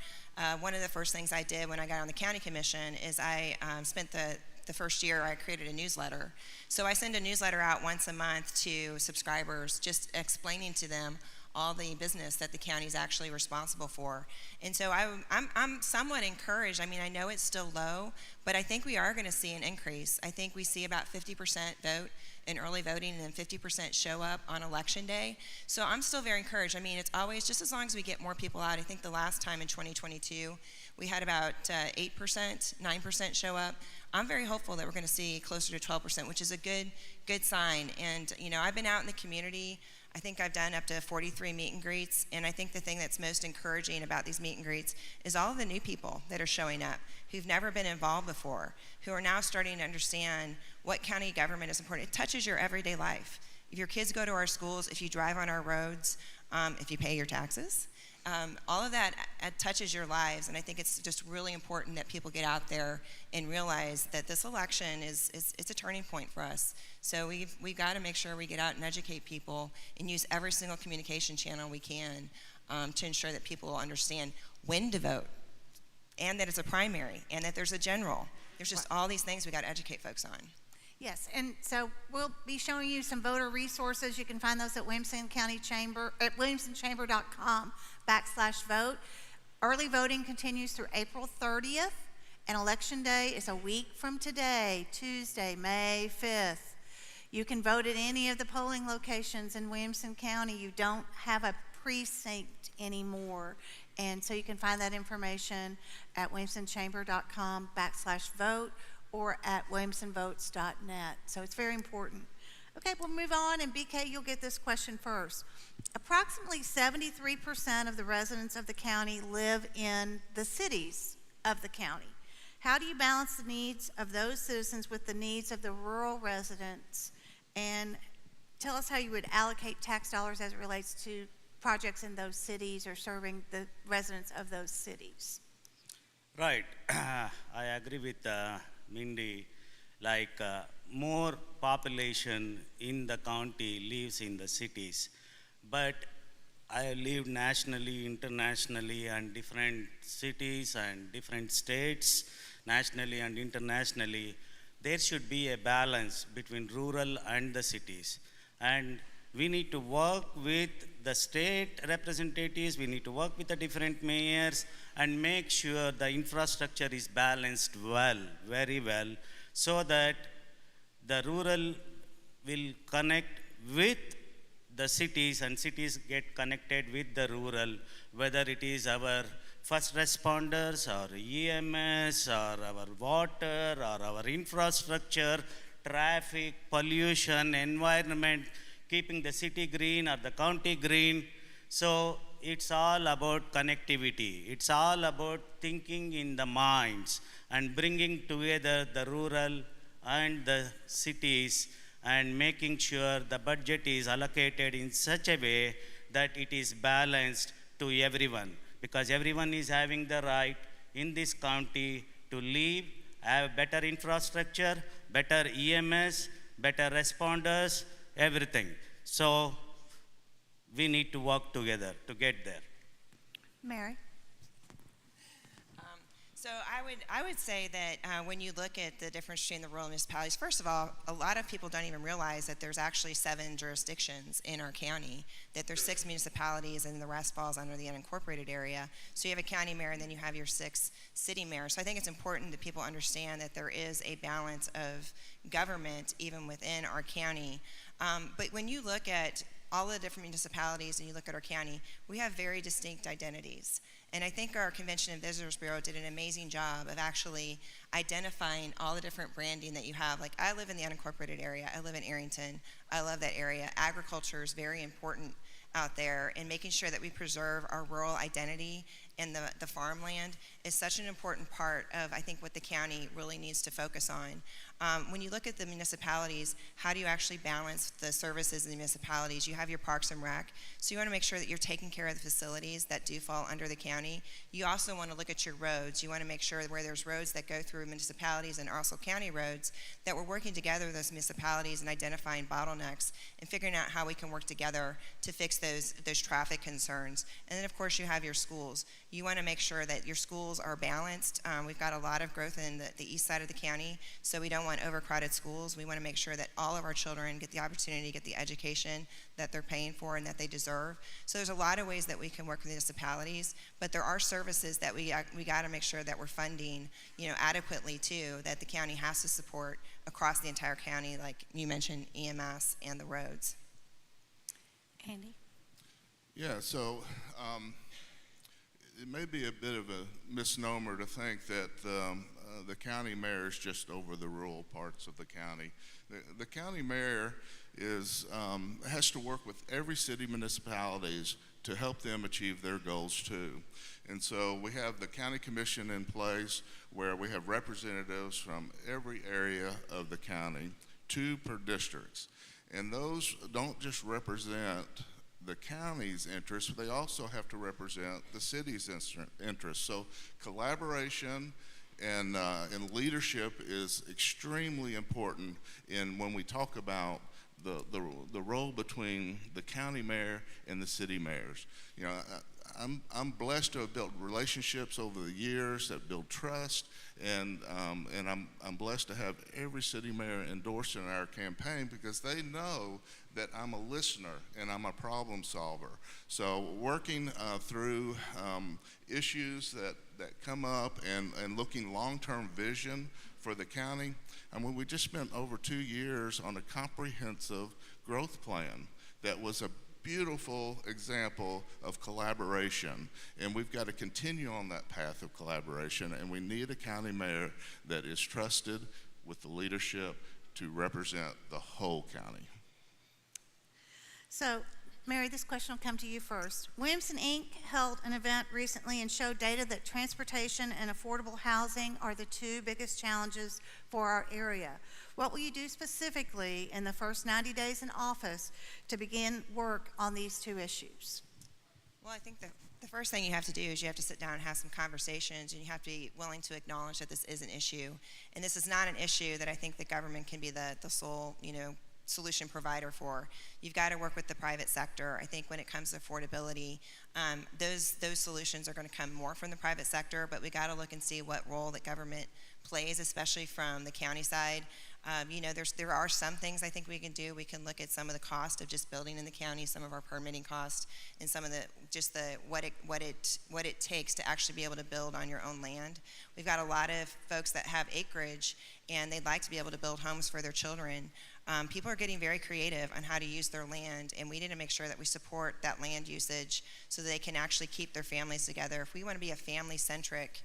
One of the first things I did when I got on the county commission is I spent the first year I created a newsletter. So I send a newsletter out once a month to subscribers, just explaining to them all the business that the county is actually responsible for. And so I'm somewhat encouraged. I mean, I know it's still low, but I think we are going to see an increase. I think we see about 50% vote in early voting and then 50% show up on election day. So I'm still very encouraged. I mean, it's always, just as long as we get more people out. I think the last time in 2022, we had about 8%, 9% show up. I'm very hopeful that we're going to see closer to 12%, which is a good sign. And, you know, I've been out in the community. I think I've done up to 43 meet and greets, and I think the thing that's most encouraging about these meet and greets is all of the new people that are showing up who've never been involved before, who are now starting to understand what county government is important. It touches your everyday life. If your kids go to our schools, if you drive on our roads, if you pay your taxes, all of that touches your lives, and I think it's just really important that people get out there and realize that this election it's a turning point for us. So we've got to make sure we get out and educate people and use every single communication channel we can to ensure that people will understand when to vote, and that it's a primary, and that there's a general. There's just all these things we got to educate folks on. Yes, and so we'll be showing you some voter resources. You can find those at Williamson County Chamber, at williamsonchamber.com/vote. Early voting continues through April 30th, and Election Day is a week from today, Tuesday, May 5th. You can vote at any of the polling locations in Williamson County. You don't have a precinct anymore, and so you can find that information at williamsonchamber.com/vote. or at williamsonvotes.net. So it's very important. Okay, we'll move on, and BK, you'll get this question first. Approximately 73% of the residents of the county live in the cities of the county. How do you balance the needs of those citizens with the needs of the rural residents? And tell us how you would allocate tax dollars as it relates to projects in those cities or serving the residents of those cities. Right, I agree with Mindy, like more population in the county lives in the cities, but I live nationally, internationally, and different cities and different states, nationally and internationally. There should be a balance between rural and the cities. And We need to work with the state representatives, we need to work with the different mayors and make sure the infrastructure is balanced well, very well, so that the rural will connect with the cities and cities get connected with the rural, whether it is our first responders or EMS or our water or our infrastructure, traffic, pollution, environment, keeping the city green or the county green. So it's all about connectivity. It's all about thinking in the minds and bringing together the rural and the cities and making sure the budget is allocated in such a way that it is balanced to everyone, because everyone is having the right in this county to live, have better infrastructure, better EMS, better responders, everything. So we need to work together to get there. Mary? So I would say that when you look at the difference between the rural municipalities, first of all, a lot of people don't even realize that there's actually 7 jurisdictions in our county, that there's 6 municipalities and the rest falls under the unincorporated area. So you have a county mayor and then you have your 6 city mayors. So I think it's important that people understand that there is a balance of government even within our county. But when you look at all the different municipalities and you look at our county, we have very distinct identities. And I think our Convention and Visitors Bureau did an amazing job of actually identifying all the different branding that you have. Like, I live in the unincorporated area. I live in Arrington. I love that area. Agriculture is very important out there, and making sure that we preserve our rural identity and the farmland is such an important part of, I think, what the county really needs to focus on. When you look at the municipalities, how do you actually balance the services in the municipalities? You have your Parks and Rec, so you want to make sure that you're taking care of the facilities that do fall under the county. You also want to look at your roads. You want to make sure where there's roads that go through municipalities and also county roads, that we're working together with those municipalities and identifying bottlenecks and figuring out how we can work together to fix those traffic concerns. And then, of course, you have your schools. You want to make sure that your schools are balanced. We've got a lot of growth in the east side of the county, so we don't want overcrowded schools. We want to make sure that all of our children get the opportunity to get the education that they're paying for and that they deserve. So there's a lot of ways that we can work with municipalities, but there are services that we got to make sure that we're funding, adequately too, that the county has to support across the entire county, like you mentioned, EMS and the roads. Andy? Yeah, so it may be a bit of a misnomer to think that the county mayor is just over the rural parts of the county. The county mayor has to work with every city municipalities to help them achieve their goals too. And so we have the county commission in place where we have representatives from every area of the county, 2 per districts. And those don't just represent the county's interests, they also have to represent the city's interests. So collaboration and leadership is extremely important when we talk about the role between the county mayor and the city mayors. I'm blessed to have built relationships over the years that build trust, and I'm blessed to have every city mayor endorsing our campaign because they know that I'm a listener and I'm a problem solver. So working through issues that come up and looking long-term vision for the county. We just spent over 2 years on a comprehensive growth plan that was a beautiful example of collaboration, and we've got to continue on that path of collaboration, and we need a county mayor that is trusted with the leadership to represent the whole county. So, Mary, this question will come to you first. Williamson Inc. held an event recently and showed data that transportation and affordable housing are the 2 biggest challenges for our area. What will you do specifically in the first 90 days in office to begin work on these 2 issues? Well, I think the first thing you have to do is you have to sit down and have some conversations, and you have to be willing to acknowledge that this is an issue. And this is not an issue that I think the government can be the sole, solution provider for. You've got to work with the private sector. I think when it comes to affordability, those solutions are going to come more from the private sector, but we got to look and see what role that government plays, especially from the county side. There are some things I think we can do. We can look at some of the cost of just building in the county, some of our permitting costs, and some of what it takes to actually be able to build on your own land. We've got a lot of folks that have acreage, and they'd like to be able to build homes for their children. People are getting very creative on how to use their land, and we need to make sure that we support that land usage so that they can actually keep their families together. If we want to be a family-centric,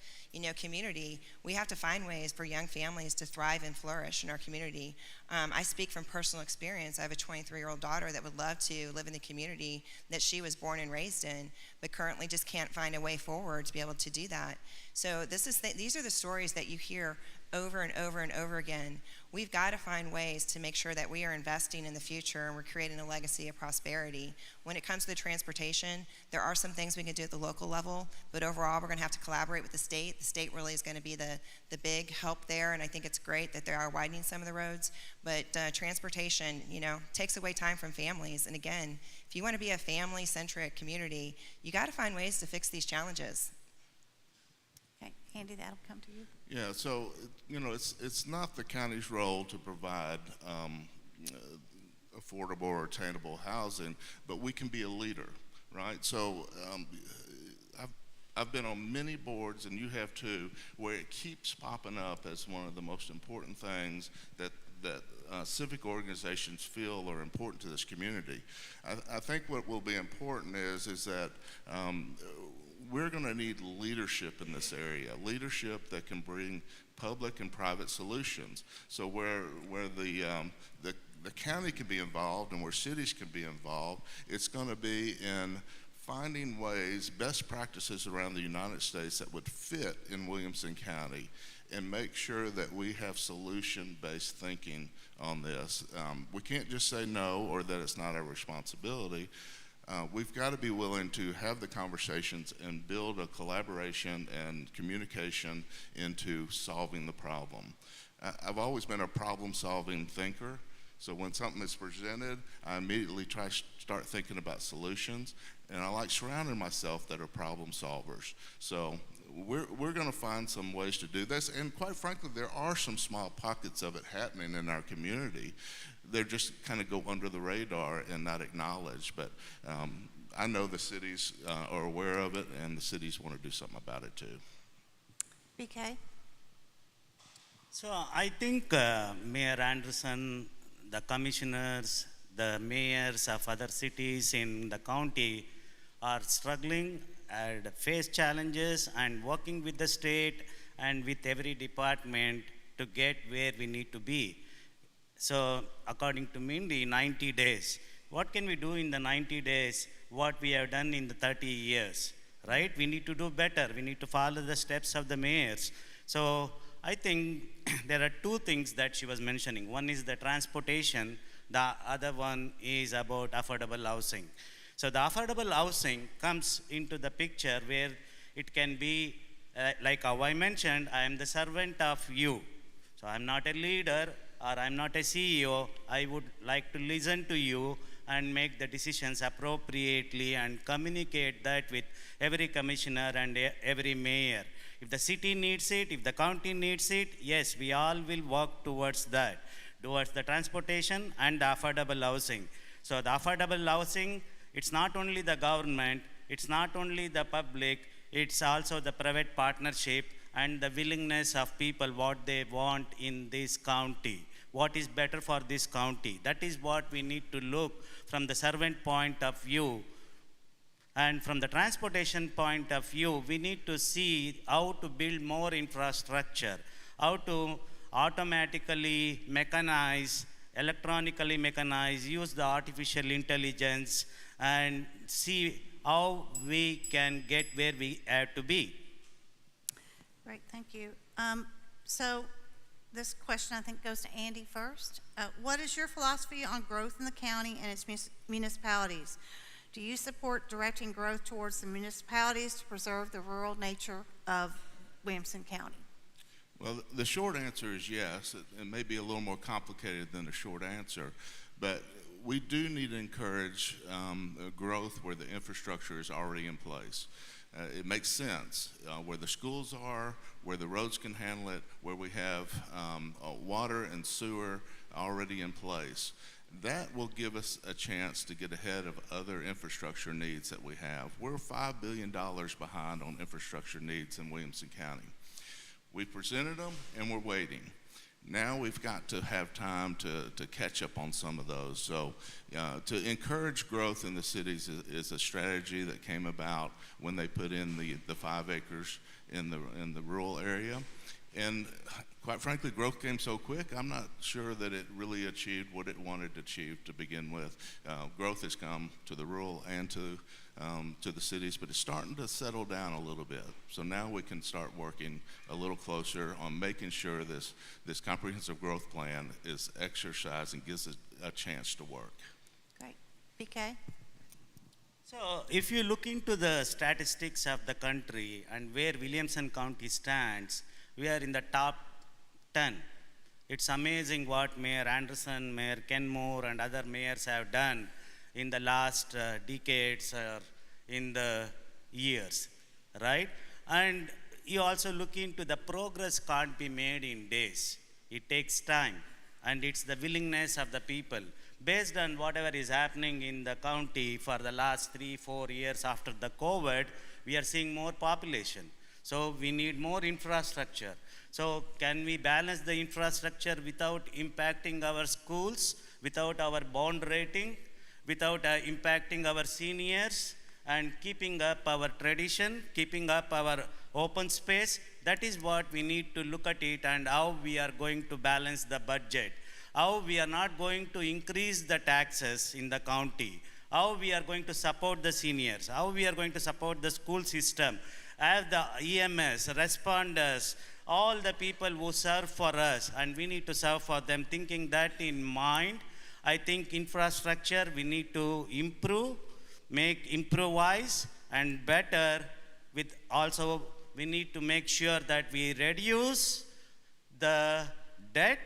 community, we have to find ways for young families to thrive and flourish in our community. I speak from personal experience. I have a 23-year-old daughter that would love to live in the community that she was born and raised in, but currently just can't find a way forward to be able to do that. So these are the stories that you hear over and over and over again. We've got to find ways to make sure that we are investing in the future and we're creating a legacy of prosperity. When it comes to the transportation, there are some things we can do at the local level, but overall we're going to have to collaborate with the state. The state really is going to be the big help there, and I think it's great that they are widening some of the roads, but transportation, takes away time from families. And again, if you want to be a family-centric community, you got to find ways to fix these challenges. Okay, Andy, that'll come to you. Yeah, so, it's not the county's role to provide affordable or attainable housing, but we can be a leader, right? So I've been on many boards, and you have too, where it keeps popping up as one of the most important things that civic organizations feel are important to this community. I think what will be important is that we're going to need leadership in this area, leadership that can bring public and private solutions. So where the county can be involved and where cities can be involved, it's going to be in finding ways, best practices around the United States that would fit in Williamson County, and make sure that we have solution-based thinking on this. We can't just say no or that it's not our responsibility. We've got to be willing to have the conversations and build a collaboration and communication into solving the problem. I've always been a problem-solving thinker, so when something is presented, I immediately start thinking about solutions, and I like surrounding myself that are problem solvers. So we're going to find some ways to do this, and quite frankly, there are some small pockets of it happening in our community. They're just kind of go under the radar and not acknowledged, but I know the cities are aware of it, and the cities want to do something about it too. BK? So I think Mayor Anderson, the commissioners, the mayors of other cities in the county are struggling and face challenges and working with the state and with every department to get where we need to be. So according to Mindy, 90 days. What can we do in the 90 days what we have done in the 30 years, right? We need to do better. We need to follow the steps of the mayors. So I think there are two things that she was mentioning. One is the transportation. The other one is about affordable housing. So the affordable housing comes into the picture where it can be, like how I mentioned, I am the servant of you. So I'm not a leader or I'm not a CEO. I would like to listen to you and make the decisions appropriately and communicate that with every commissioner and every mayor. If the city needs it, if the county needs it, yes, we all will work towards that, towards the transportation and the affordable housing. So the affordable housing, it's not only the government, it's not only the public, it's also the private partnership and the willingness of people, what they want in this county, what is better for this county. That is what we need to look from the servant point of view. And from the transportation point of view, we need to see how to build more infrastructure, how to automatically mechanize, electronically mechanize, use the artificial intelligence, and see how we can get where we have to be. Great, thank you. So this question I think goes to Andy first. What is your philosophy on growth in the county and its municipalities? Do you support directing growth towards the municipalities to preserve the rural nature of Williamson County? Well, the short answer is yes. It may be a little more complicated than a short answer, but we do need to encourage growth where the infrastructure is already in place. It makes sense where the schools are, where the roads can handle it, where we have water and sewer already in place. That will give us a chance to get ahead of other infrastructure needs that we have. We're $5 billion behind on infrastructure needs in Williamson County. We presented them and we're waiting. Now we've got to have time to catch up on some of those. So to encourage growth in the cities is a strategy that came about when they put in the 5 acres in the rural area. And quite frankly, growth came so quick, I'm not sure that it really achieved what it wanted to achieve to begin with. Growth has come to the rural and to the cities, but it's starting to settle down a little bit. So now we can start working a little closer on making sure this comprehensive growth plan is exercised and gives it a chance to work. Great. BK? So if you look into the statistics of the country and where Williamson County stands, we are in the top 10. It's amazing what Mayor Anderson, Mayor Ken Moore, and other mayors have done in the last decades or in the years, right? And you also look into the progress can't be made in days. It takes time, and it's the willingness of the people. Based on whatever is happening in the county for the last 3-4 years after the COVID, we are seeing more population. So we need more infrastructure. So can we balance the infrastructure without impacting our schools, without our bond rating, without impacting our seniors, and keeping up our tradition, keeping up our open space? That is what we need to look at it, and how we are going to balance the budget. How we are not going to increase the taxes in the county. How we are going to support the seniors. How we are going to support the school system. Have the EMS, responders, all the people who serve for us, and we need to serve for them. Thinking that in mind, I think infrastructure we need to improve, improvise, and better. With also, we need to make sure that we reduce the debt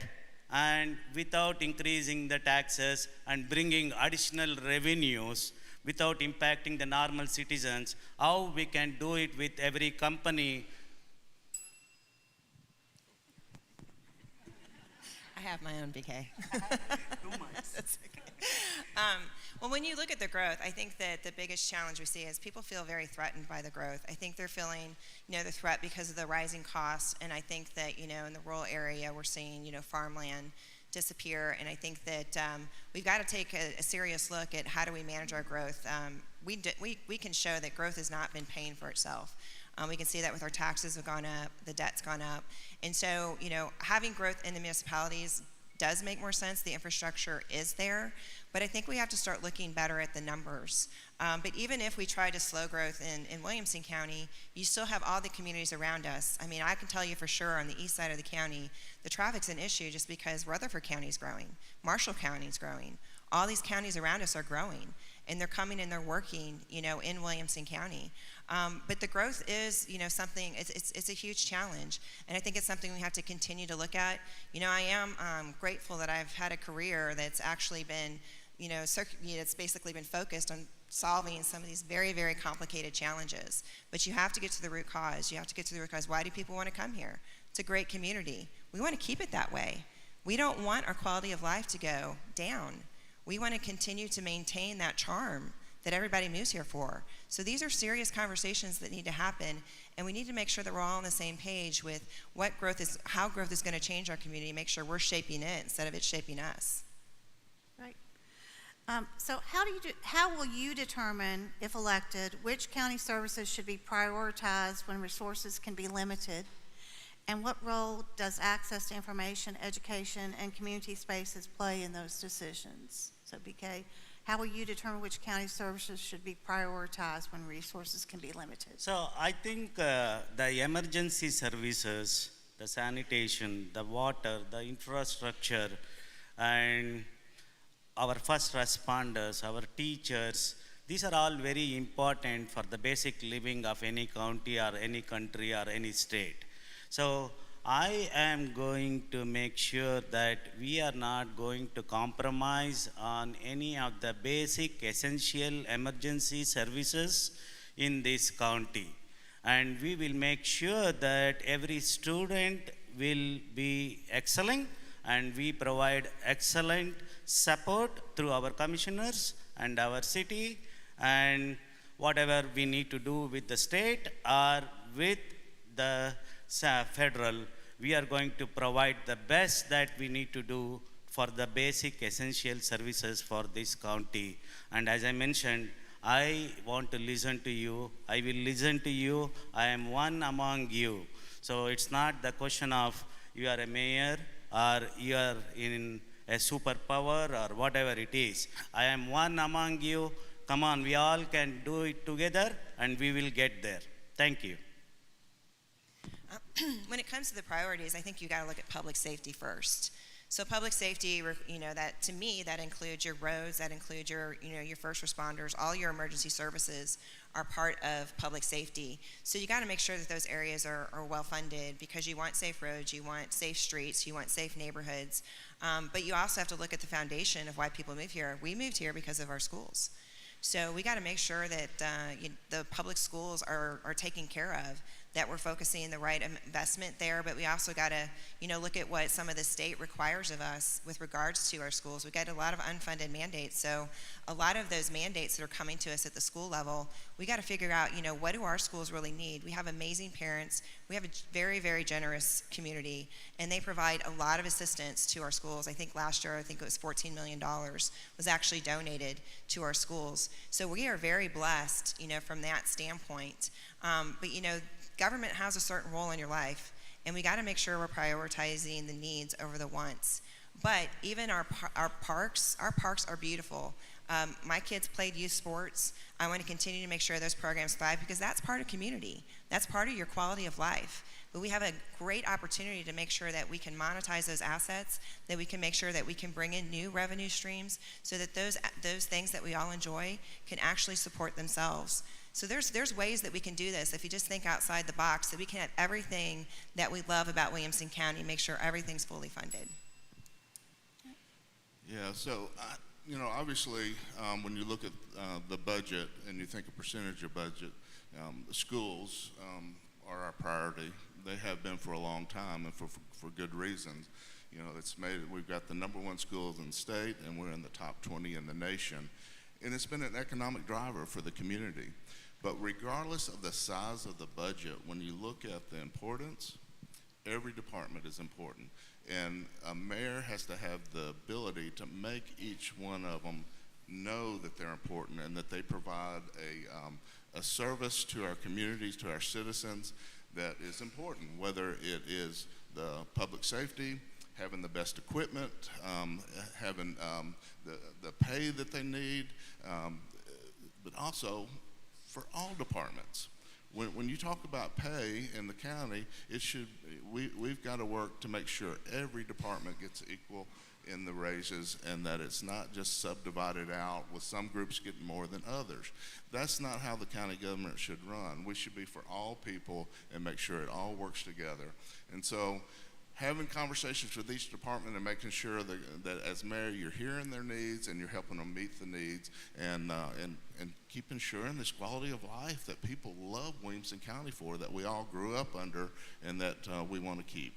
and without increasing the taxes and bringing additional revenues without impacting the normal citizens. How we can do it with every company. I have my own BK. That's okay. Well, when you look at the growth, I think that the biggest challenge we see is people feel very threatened by the growth. I think they're feeling, the threat because of the rising costs, and I think that, in the rural area, we're seeing, farmland disappear, and I think that we've got to take a serious look at how do we manage our growth. We can show that growth has not been paying for itself. We can see that with our taxes have gone up, the debt's gone up, and so, having growth in the municipalities does make more sense. The infrastructure is there, but I think we have to start looking better at the numbers. But even if we try to slow growth in Williamson County, you still have all the communities around us. I mean, I can tell you for sure on the east side of the county, the traffic's an issue just because Rutherford County is growing, Marshall County is growing. All these counties around us are growing, and they're coming and they're working, in Williamson County. But the growth is, something, it's a huge challenge, and I think it's something we have to continue to look at. I am grateful that I've had a career that's actually been, it's basically been focused on solving some of these very, very complicated challenges. But you have to get to the root cause. You have to get to the root cause. Why do people want to come here? It's a great community. We want to keep it that way. We don't want our quality of life to go down. We want to continue to maintain that charm that everybody moves here for. So these are serious conversations that need to happen, and we need to make sure that we're all on the same page with how growth is going to change our community, make sure we're shaping it instead of it shaping us. Right. So how will you determine, if elected, which county services should be prioritized when resources can be limited? And what role does access to information, education, and community spaces play in those decisions? So BK, how will you determine which county services should be prioritized when resources can be limited? So I think the emergency services, the sanitation, the water, the infrastructure, and our first responders, our teachers, these are all very important for the basic living of any county or any country or any state. So I am going to make sure that we are not going to compromise on any of the basic essential emergency services in this county. And we will make sure that every student will be excelling, and we provide excellent support through our commissioners and our city, and whatever we need to do with the state or with the federal, we are going to provide the best that we need to do for the basic essential services for this county. And as I mentioned, I want to listen to you. I will listen to you. I am one among you. So it's not the question of you are a mayor or you are in a superpower or whatever it is. I am one among you. Come on, we all can do it together and we will get there. Thank you. When it comes to the priorities, I think you got to look at public safety first. So public safety, that to me, that includes your roads, that includes your first responders, all your emergency services are part of public safety. So you got to make sure that those areas are well funded, because you want safe roads, you want safe streets, you want safe neighborhoods. But you also have to look at the foundation of why people move here. We moved here because of our schools. So we got to make sure that the public schools are taken care of, that we're focusing the right investment there, but we also got to, look at what some of the state requires of us with regards to our schools. We've got a lot of unfunded mandates, so a lot of those mandates that are coming to us at the school level, we got to figure out, what do our schools really need? We have amazing parents. We have a very, very generous community, and they provide a lot of assistance to our schools. I think last year, it was $14 million was actually donated to our schools. So we are very blessed, from that standpoint. But government has a certain role in your life, and we got to make sure we're prioritizing the needs over the wants. But even our parks are beautiful. My kids played youth sports. I want to continue to make sure those programs thrive, because that's part of community. That's part of your quality of life. But we have a great opportunity to make sure that we can monetize those assets, that we can make sure that we can bring in new revenue streams, so that those things that we all enjoy can actually support themselves. So there's ways that we can do this. If you just think outside the box, that we can have everything that we love about Williamson County and make sure everything's fully funded. Yeah, so, obviously, when you look at the budget and you think a percentage of budget, the schools are our priority. They have been for a long time, and for good reasons. It's made it, we've got the #1 schools in the state, and we're in the top 20 in the nation. And it's been an economic driver for the community. But regardless of the size of the budget, when you look at the importance, every department is important. And a mayor has to have the ability to make each one of them know that they're important and that they provide a service to our communities, to our citizens, that is important, whether it is the public safety, having the best equipment, having the pay that they need, but also for all departments. When you talk about pay in the county, we've got to work to make sure every department gets equal in the raises, and that it's not just subdivided out with some groups getting more than others. That's not how the county government should run. We should be for all people and make sure it all works together. And so having conversations with each department and making sure that as mayor you're hearing their needs and you're helping them meet the needs, and keep ensuring this quality of life that people love Williamson County for, that we all grew up under, and that we want to keep.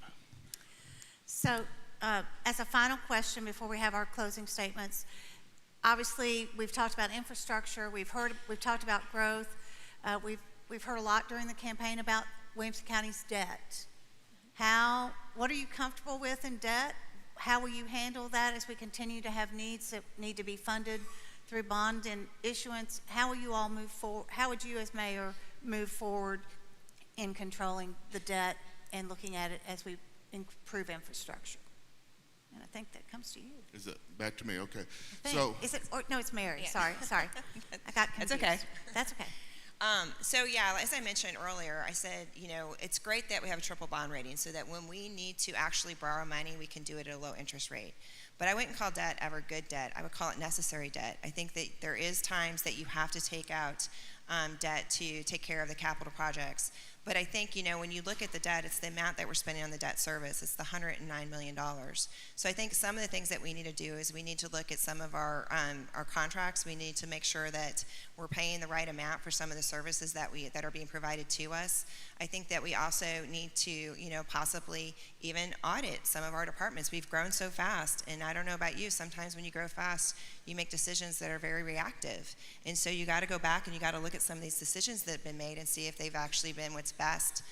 So as a final question before we have our closing statements, obviously we've talked about infrastructure, we've talked about growth, we've heard a lot during the campaign about Williamson County's debt. What are you comfortable with in debt? How will you handle that as we continue to have needs that need to be funded through bond and issuance? How will you all move forward? How would you as mayor move forward in controlling the debt and looking at it as we improve infrastructure? And I think that comes to you. Is it back to me? Okay. So is it? No, it's Mary. Yeah. Sorry. I got confused. That's okay. That's okay. So yeah, as I mentioned earlier, I said, it's great that we have a triple bond rating, so that when we need to actually borrow money, we can do it at a low interest rate. But I wouldn't call debt ever good debt. I would call it necessary debt. I think that there is times that you have to take out debt to take care of the capital projects. But I think, when you look at the debt, it's the amount that we're spending on the debt service. It's the $109 million. So I think some of the things that we need to do is we need to look at some of our contracts. We need to make sure that we're paying the right amount for some of the services that are being provided to us. I think that we also need to, possibly even audit some of our departments. We've grown so fast, and I don't know about you, sometimes when you grow fast, you make decisions that are very reactive. And so you got to go back and you got to look at some of these decisions that have been made and see if they've actually been what's best,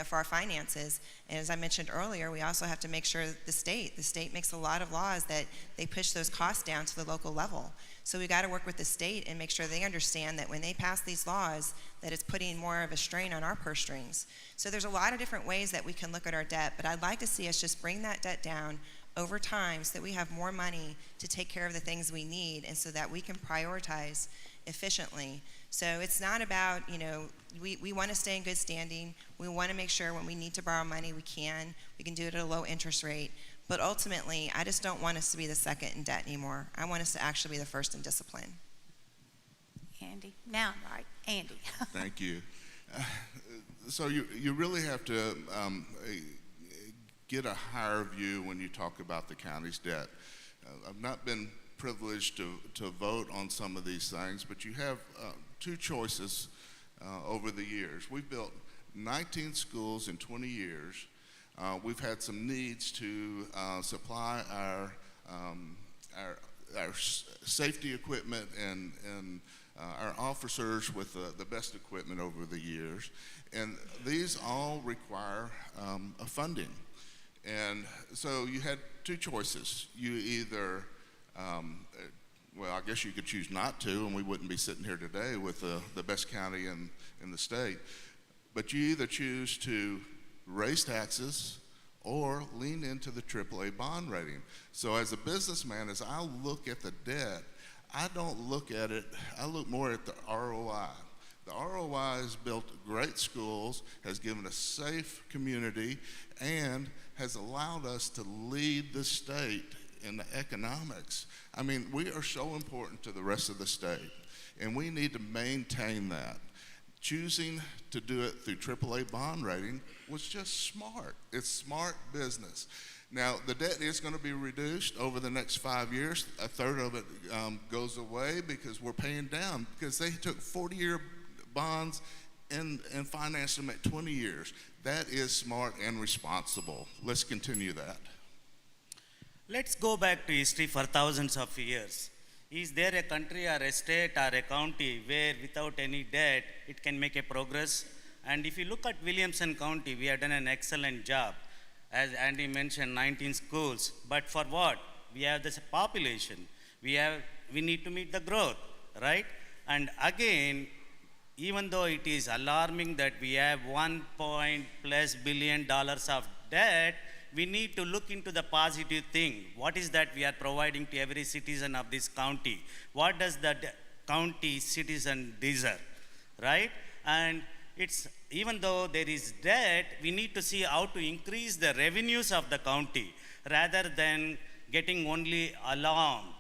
for our finances. And as I mentioned earlier, we also have to make sure the state makes a lot of laws that they push those costs down to the local level. So we got to work with the state and make sure they understand that when they pass these laws, that it's putting more of a strain on our purse strings. So there's a lot of different ways that we can look at our debt, but I'd like to see us just bring that debt down over time so that we have more money to take care of the things we need and so that we can prioritize efficiently. So it's not about, we want to stay in good standing. We want to make sure when we need to borrow money, we can do it at a low interest rate. But ultimately, I just don't want us to be the second in debt anymore. I want us to actually be the first in discipline. Andy, now, right, Andy. Thank you. So you really have to get a higher view when you talk about the county's debt. I've not been privileged to vote on some of these things, but you have two choices over the years. We've built 19 schools in 20 years. We've had some needs to supply our safety equipment and our officers with the best equipment over the years. And these all require a funding. And so you had two choices. You either, well, I guess you could choose not to, and we wouldn't be sitting here today with the best county in the state. But you either choose to raise taxes or lean into the AAA bond rating. So as a businessman, as I look at the debt, I don't look at it, I look more at the ROI. The ROI has built great schools, has given a safe community, and has allowed us to lead the state in the economics. I mean, we are so important to the rest of the state, and we need to maintain that. Choosing to do it through AAA bond rating was just smart. It's smart business. Now, the debt is going to be reduced over the next 5 years. A third of it goes away because we're paying down, because they took 40-year bonds and financed them at 20 years. That is smart and responsible. Let's continue that. Let's go back to history for thousands of years. Is there a country or a state or a county where without any debt it can make a progress? And if you look at Williamson County, we have done an excellent job. As Andy mentioned, 19 schools. But for what? We have this population. We need to meet the growth, right? And again, even though it is alarming that we have $1+ billion of debt, we need to look into the positive thing. What is that we are providing to every citizen of this county? What does the county citizen deserve, right? And it's, even though there is debt, we need to see how to increase the revenues of the county rather than getting only alarmed.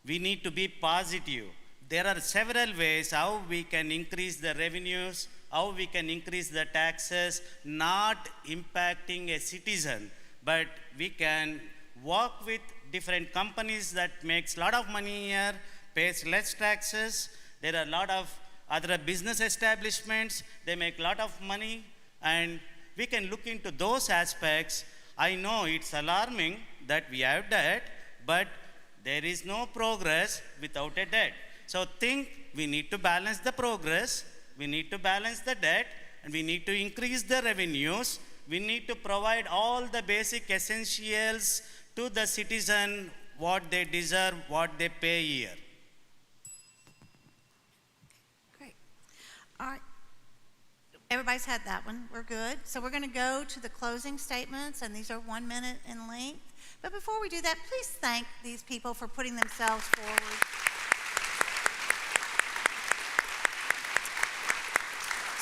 We need to be positive. There are several ways how we can increase the revenues, how we can increase the taxes, not impacting a citizen, but we can work with different companies that makes a lot of money here, pays less taxes. There are a lot of other business establishments, they make a lot of money, and we can look into those aspects. I know it's alarming that we have debt, but there is no progress without a debt. So think we need to balance the progress, we need to balance the debt, and we need to increase the revenues. We need to provide all the basic essentials to the citizen, what they deserve, what they pay here. Great. All right. Everybody's had that one. We're good. So we're going to go to the closing statements, and these are 1 minute in length. But before we do that, please thank these people for putting themselves forward.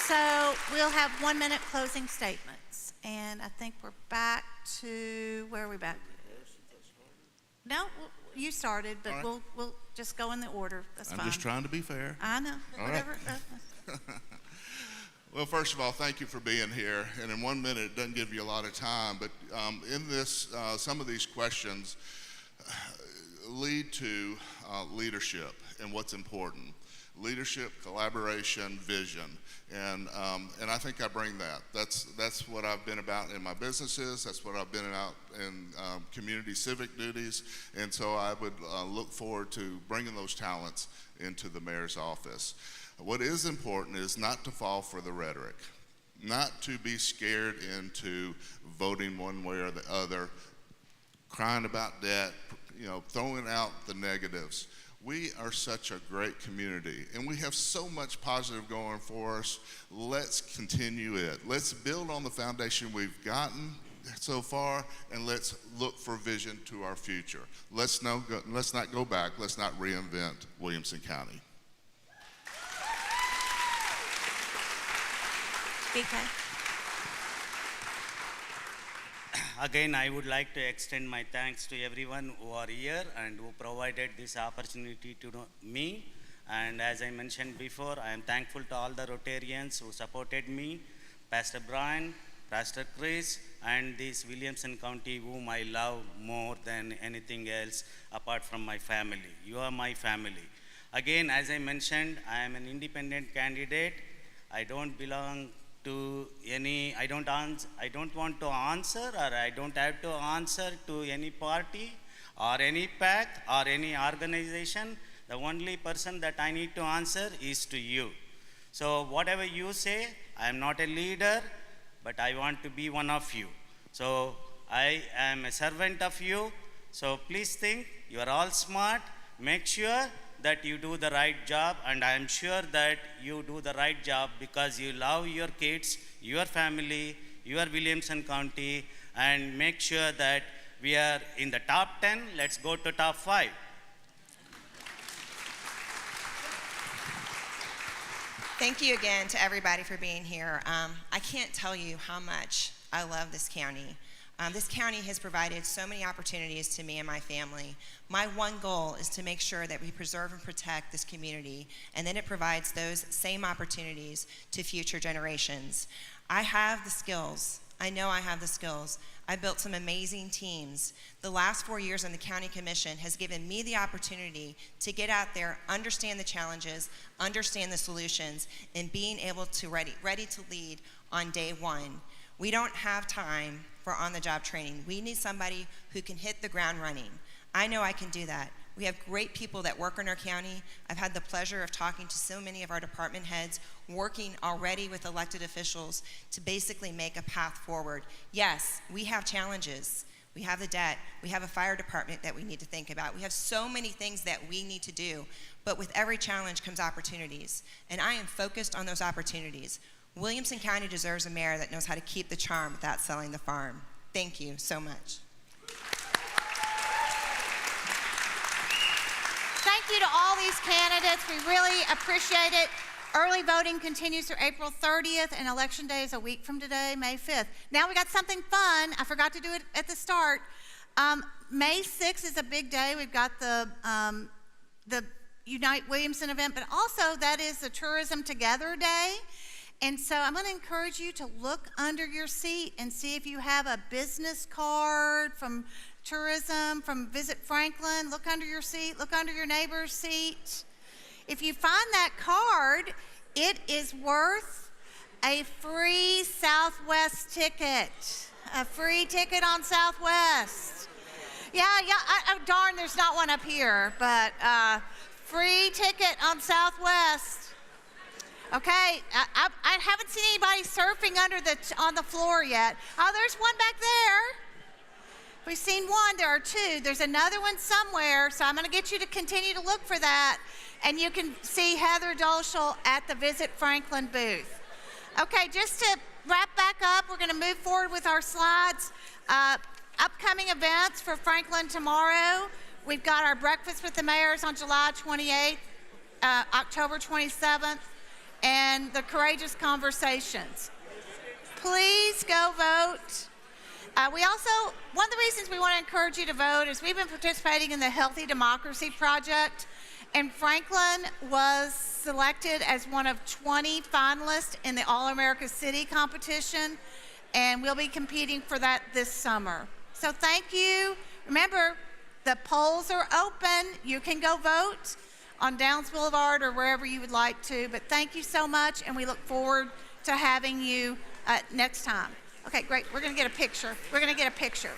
So we'll have 1 minute closing statements. And I think we're back to, where are we back? No, you started, but All right. we'll just go in the order. That's fine. I'm just trying to be fair. I know. All Whatever. right. Well, first of all, thank you for being here. And in 1 minute, it doesn't give you a lot of time, but in this, some of these questions lead to leadership and what's important. Leadership, collaboration, vision, and I think I bring that. That's what I've been about in my businesses. That's what I've been about in community civic duties, and so I would look forward to bringing those talents into the mayor's office. What is important is not to fall for the rhetoric, not to be scared into voting one way or the other, crying about debt, throwing out the negatives. We are such a great community, and we have so much positive going for us. Let's continue it. Let's build on the foundation we've gotten so far, and let's look for vision to our future. Let's not go back. Let's not reinvent Williamson County. Again, I would like to extend my thanks to everyone who are here and who provided this opportunity to me. And as I mentioned before, I am thankful to all the Rotarians who supported me, Pastor Brian, Pastor Chris, and this Williamson County, whom I love more than anything else apart from my family. You are my family. Again, as I mentioned, I am an independent candidate. I don't belong to any, I don't want to answer, or I don't have to answer to any party or any PAC or any organization. The only person that I need to answer is to you. So whatever you say, I am not a leader, but I want to be one of you. So I am a servant of you. So please think, you are all smart. Make sure that you do the right job, and I am sure that you do the right job because you love your kids, your family, your Williamson County, and make sure that we are in the top 10. Let's go to top 5. Thank you again to everybody for being here. I can't tell you how much I love this county. This county has provided so many opportunities to me and my family. My one goal is to make sure that we preserve and protect this community, and then it provides those same opportunities to future generations. I have the skills. I know I have the skills. I built some amazing teams. The last 4 years on the county commission has given me the opportunity to get out there, understand the challenges, understand the solutions, and being able to ready to lead on day one. We don't have time for on-the-job training. We need somebody who can hit the ground running. I know I can do that. We have great people that work in our county. I've had the pleasure of talking to so many of our department heads, working already with elected officials to basically make a path forward. Yes, we have challenges. We have the debt. We have a fire department that we need to think about. We have so many things that we need to do, but with every challenge comes opportunities, and I am focused on those opportunities. Williamson County deserves a mayor that knows how to keep the charm without selling the farm. Thank you so much. Thank you to all these candidates. We really appreciate it. Early voting continues through April 30th, and Election Day is a week from today, May 5th. Now we got something fun. I forgot to do it at the start. May 6th is a big day. We've got the Unite Williamson event, but also that is the Tourism Together Day. And so I'm going to encourage you to look under your seat and see if you have a business card from tourism, from Visit Franklin. Look under your seat, look under your neighbor's seat. If you find that card, it is worth a free Southwest ticket, a free ticket on Southwest. Yeah, darn, there's not one up here, but free ticket on Southwest. Okay, I haven't seen anybody surfing on the floor yet. Oh, there's one back there. We've seen one, there are two. There's another one somewhere, so I'm gonna get you to continue to look for that, and you can see Heather Dolschel at the Visit Franklin booth. Okay, just to wrap back up, we're gonna move forward with our slides. Upcoming events for Franklin tomorrow. We've got our Breakfast with the Mayors on July 28th, October 27th, and the Courageous Conversations. Please go vote. One of the reasons we want to encourage you to vote is we've been participating in the Healthy Democracy Project, And Franklin was selected as one of 20 finalists in the All-America City competition, and we'll be competing for that this summer. So thank you. Remember, the polls are open. You can go vote on Downs Boulevard or wherever you would like to, but thank you so much, and we look forward to having you next time. Okay, great. We're going to get a picture. We're going to get a picture.